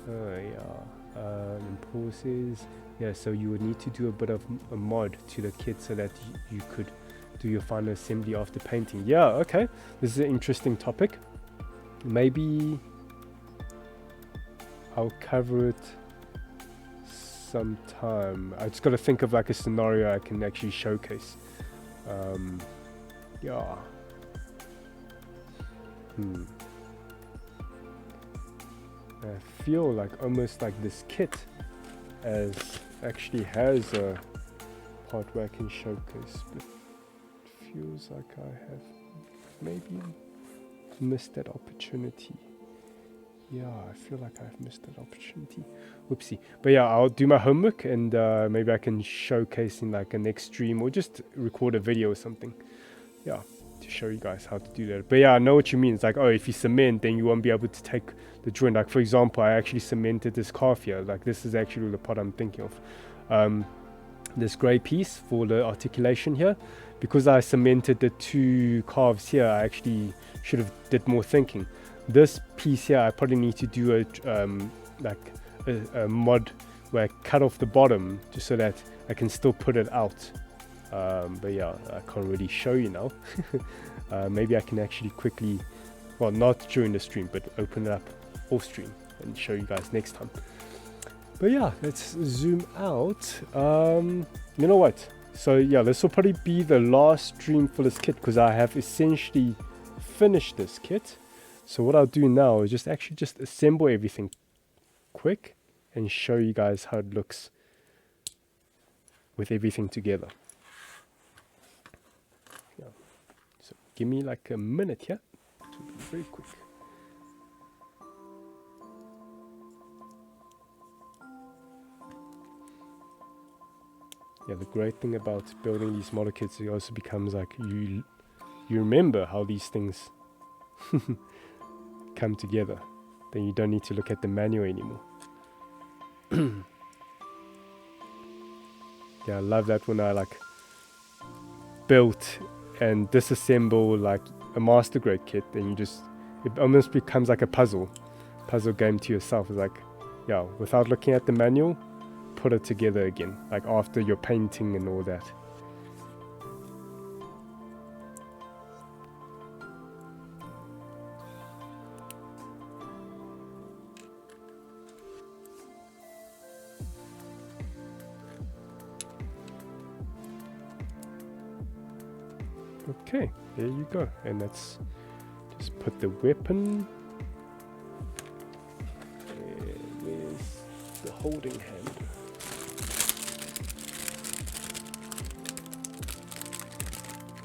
Oh yeah. And Paul says, yeah, so you would need to do a bit of a mod to the kit so that you could do your final assembly after painting. Yeah, okay. This is an interesting topic. Maybe I'll cover it sometime. I just got to think of like a scenario I can actually showcase. Yeah. I feel like almost like this kit actually has a part where I can showcase, but it feels like I have maybe missed that opportunity. Yeah, I feel like I've missed that opportunity. Whoopsie. But yeah, I'll do my homework and maybe I can showcase in like a next stream or just record a video or something. Yeah, to show you guys how to do that. But yeah, I know what you mean. It's like, oh, if you cement, then you won't be able to take the joint. Like for example, I actually cemented this calf here. Like this is actually the part I'm thinking of. This grey piece for the articulation here. Because I cemented the two calves here, I actually should have did more thinking. This piece here, I probably need to do a mod where I cut off the bottom just so that I can still put it out. But yeah, I can't really show you now. Maybe I can actually quickly, well, not during the stream, but open it up off stream and show you guys next time. But yeah, let's zoom out. You know what? So yeah, this will probably be the last stream for this kit because I have essentially finished this kit. So what I'll do now is just assemble everything quick and show you guys how it looks with everything together. Yeah. So give me like a minute here. It will be very quick. Yeah, the great thing about building these model kits, it also becomes like you remember how these things come together. Then you don't need to look at the manual anymore. Yeah, I love that when I like built and disassemble like a master grade kit, then it almost becomes like a puzzle game to yourself. It's like, yeah, without looking at the manual, put it together again, like after your painting and all that. Okay, there you go. And let's just put the weapon. Where's the holding hand?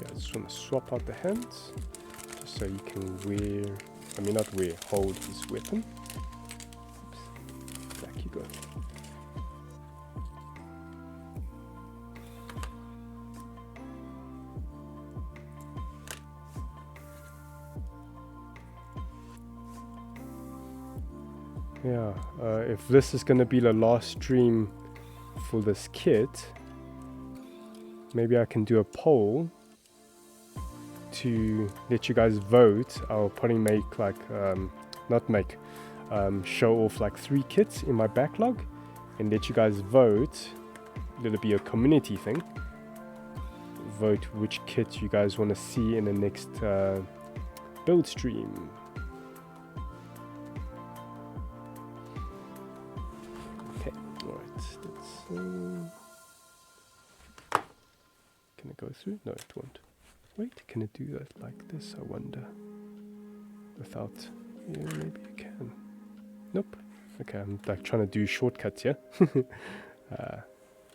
Yeah, I just want to swap out the hands, just so you can hold his weapon. Oops. Back you go. Yeah, if this is going to be the last stream for this kit, maybe I can do a poll to let you guys vote. I'll probably make like, show off like 3 kits in my backlog and let you guys vote. It'll be a community thing. Vote which kit you guys want to see in the next build stream. Can it go through? No, it won't. Wait, can it do that like this? I wonder. Without... Yeah, maybe you can. Nope. Okay, I'm like trying to do shortcuts here.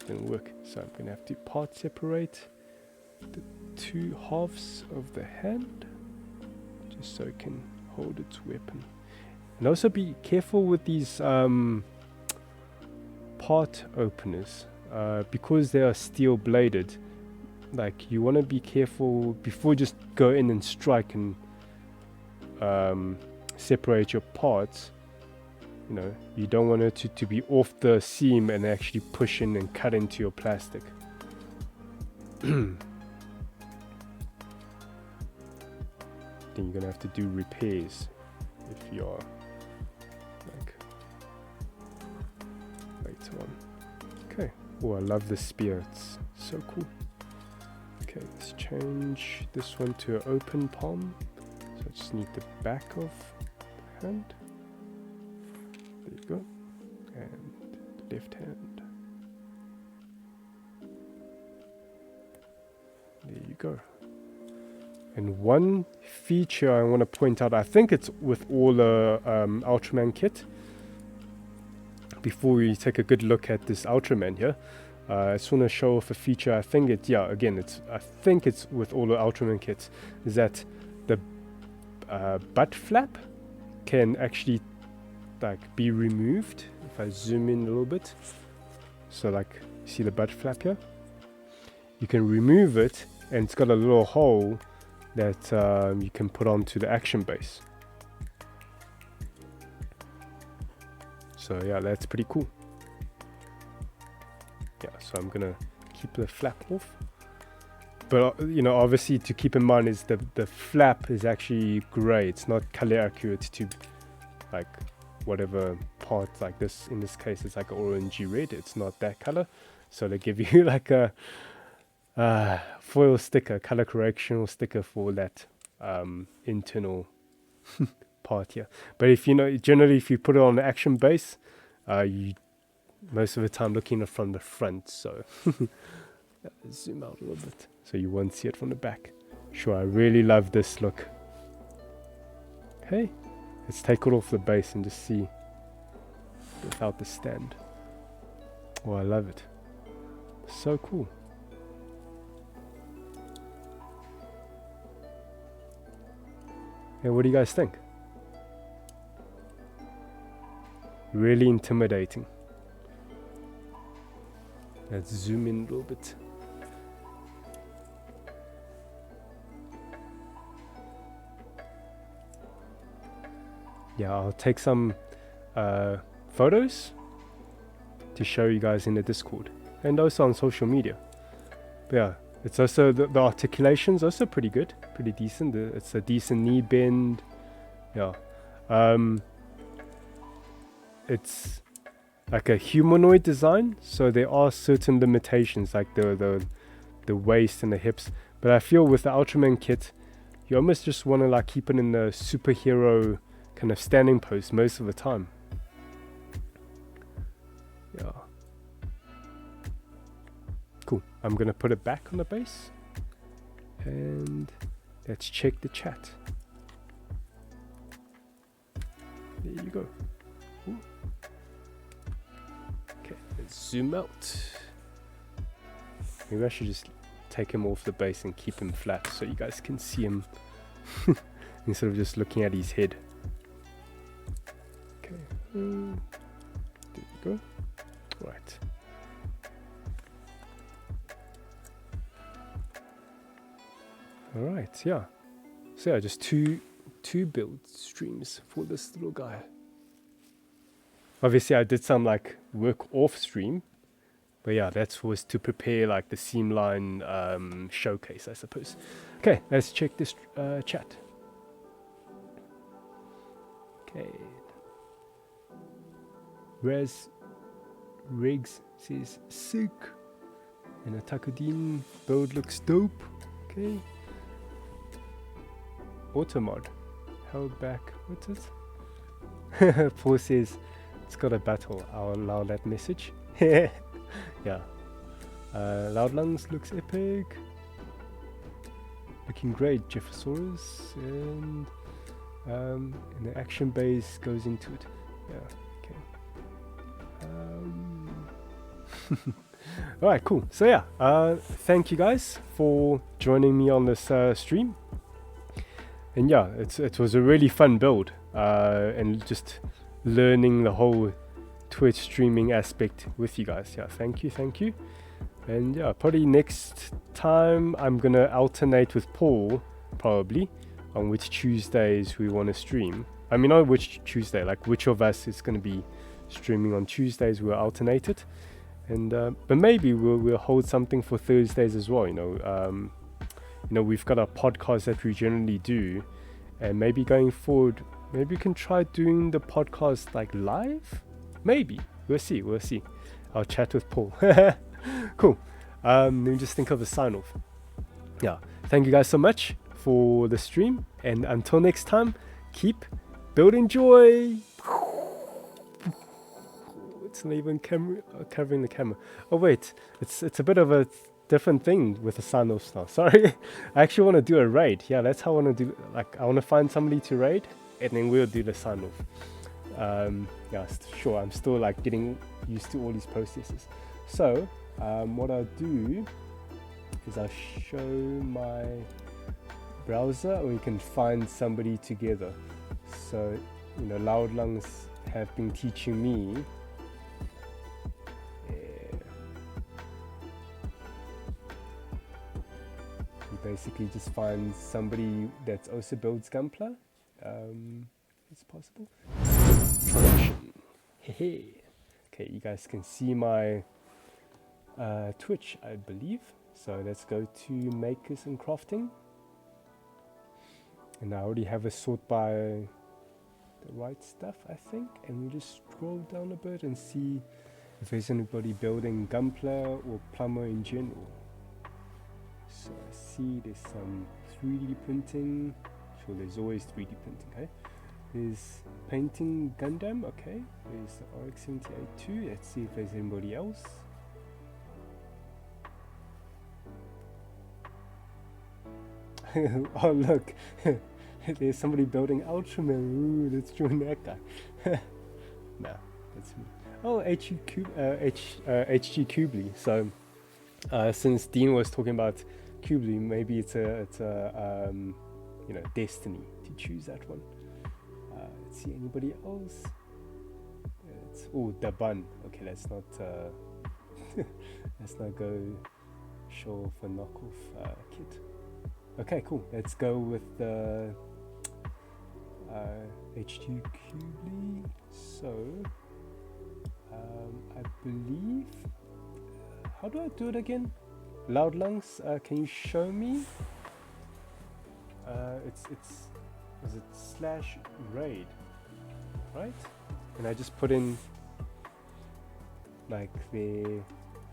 Didn't work. So I'm going to have to part separate the 2 halves of the hand, just so it can hold its weapon. And also be careful with these part openers, because they are steel bladed. Like, you want to be careful before you just go in and strike and separate your parts. You know, you don't want it to be off the seam and actually push in and cut into your plastic. Then you're gonna have to do repairs if you're like later on. Okay. Oh, I love the spear. It's so cool. Okay, let's change this one to an open palm. So I just need the back of the hand. There you go. And the left hand. There you go. And one feature I want to point out, I think it's with all the Ultraman kit. Before we take a good look at this Ultraman here, I just want to show off a feature. I think it, yeah, again, I think it's with all the Ultraman kits, is that the butt flap can actually like be removed. If I zoom in a little bit, so like, you see the butt flap here? You can remove it, and it's got a little hole that you can put onto the action base. So yeah, that's pretty cool. Yeah, so I'm gonna keep the flap off. But you know, obviously to keep in mind is the flap is actually grey. It's not color accurate to like whatever part, like this, in this case it's like orangey red. It's not that color. So they give you like a foil sticker, color correctional sticker for that internal part here. But if you know, generally if you put it on the action base, you most of the time looking at it from the front. So zoom out a little bit so you won't see it from the back. Sure, I really love this look. Hey, let's take it off the base and just see without the stand. Oh, I love it. So cool. Hey, what do you guys think? Really intimidating. Let's zoom in a little bit. Yeah, I'll take some photos to show you guys in the Discord and also on social media. But yeah, it's also the articulation's also pretty good, pretty decent. It's a decent knee bend. Yeah, it's like a humanoid design, so there are certain limitations, like the waist and the hips. But I feel with the Ultraman kit, you almost just want to like keep it in the superhero kind of standing pose most of the time. Yeah. Cool. I'm gonna put it back on the base, And let's check the chat. There you go. Ooh. Okay, let's zoom out. Maybe I should just take him off the base and keep him flat so you guys can see him instead of just looking at his head. Okay, there you go. Right. All right, yeah. So yeah, just two build streams for this little guy. Obviously, I did some like work off stream, but yeah, that was to prepare like the seamline showcase, I suppose. Okay, let's check this chat. Okay. Riggs says sick, and Atakudin build looks dope. Okay. Automod held back. What's it? Paul says it's got a battle. I'll allow that message. Yeah. Loud Lungs looks epic. Looking great, Jeffersaurus, and the action base goes into it. Yeah. Okay. All right, cool. So yeah, thank you guys for joining me on this stream. And yeah, it was a really fun build, and just learning the whole Twitch streaming aspect with you guys. Yeah, thank you. And yeah, probably next time I'm gonna alternate with Paul, probably, on which Tuesdays we want to stream. I mean, not which Tuesday, like which of us is gonna be streaming on Tuesdays. We'll alternate it, and but maybe we'll hold something for Thursdays as well. You know, we've got a podcast that we generally do, and maybe going forward, maybe we can try doing the podcast like live. Maybe we'll see. I'll chat with Paul. Cool. Let me just think of a sign off. Yeah, thank you guys so much for the stream, and until next time, keep building joy. It's not even covering the camera. Oh wait, it's a bit of a different thing with the sign offs now. Sorry. I actually want to do a raid. Yeah, that's how I want to do. Like, I want to find somebody to raid, and then we'll do the sign off. Yeah, sure. I'm still like getting used to all these processes. So what I'll do is I'll show my browser, or you can find somebody together. So, you know, Loud Lungs have been teaching me. You basically just find somebody that also builds Gunpla. It's possible. Production. Hey. Okay, you guys can see my Twitch, I believe. So let's go to Makers and Crafting. And I already have a sort by the right stuff, I think. And we just scroll down a bit and see if there's anybody building Gunpla or Plumber in general. So I see there's some 3D printing. Sure, there's always 3D printing, okay? There's painting Gundam, okay. There's the RX-78-2. Let's see if there's anybody else. Oh look, there's somebody building Ultraman. Ooh, let's join that guy. Nah, that's me. Oh, HG Cubely. So since Dean was talking about Cubely, maybe it's a you know, destiny to choose that one. Let's see, anybody else? Oh, the bun. Okay, let's not let's not go show off a knockoff kit. Okay, cool. Let's go with the HG Cubely. So I believe. How do I do it again? Loud Lungs, can you show me? Is it /raid, right? And I just put in like the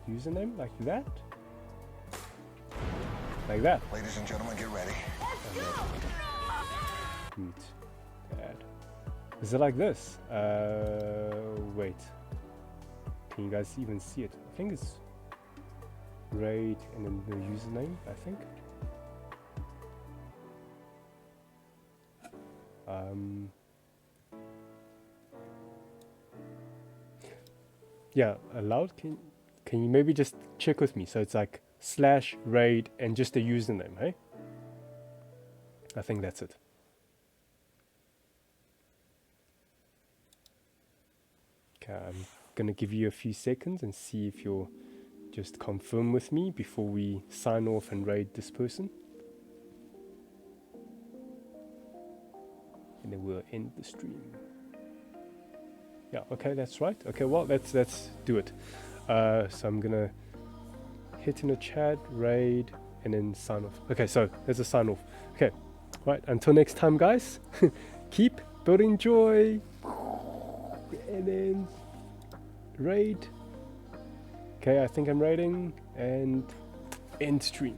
username, like that. Like that. Ladies and gentlemen, get ready. Mute. Add. Is it like this? Wait. Can you guys even see it? I think it's raid and then the username, I think. Yeah, allowed. Can you maybe just check with me? So it's like /raid and just a username, hey? I think that's it. Okay, I'm gonna give you a few seconds and see if you'll just confirm with me before we sign off and raid this person. And then we'll end the stream. Yeah, okay, that's right. Okay, well, let's do it. So I'm gonna hit in the chat, raid, and then sign off. Okay, so there's a sign off. Okay, right, until next time, guys. Keep building joy. And then raid. Okay, I think I'm raiding, and end stream.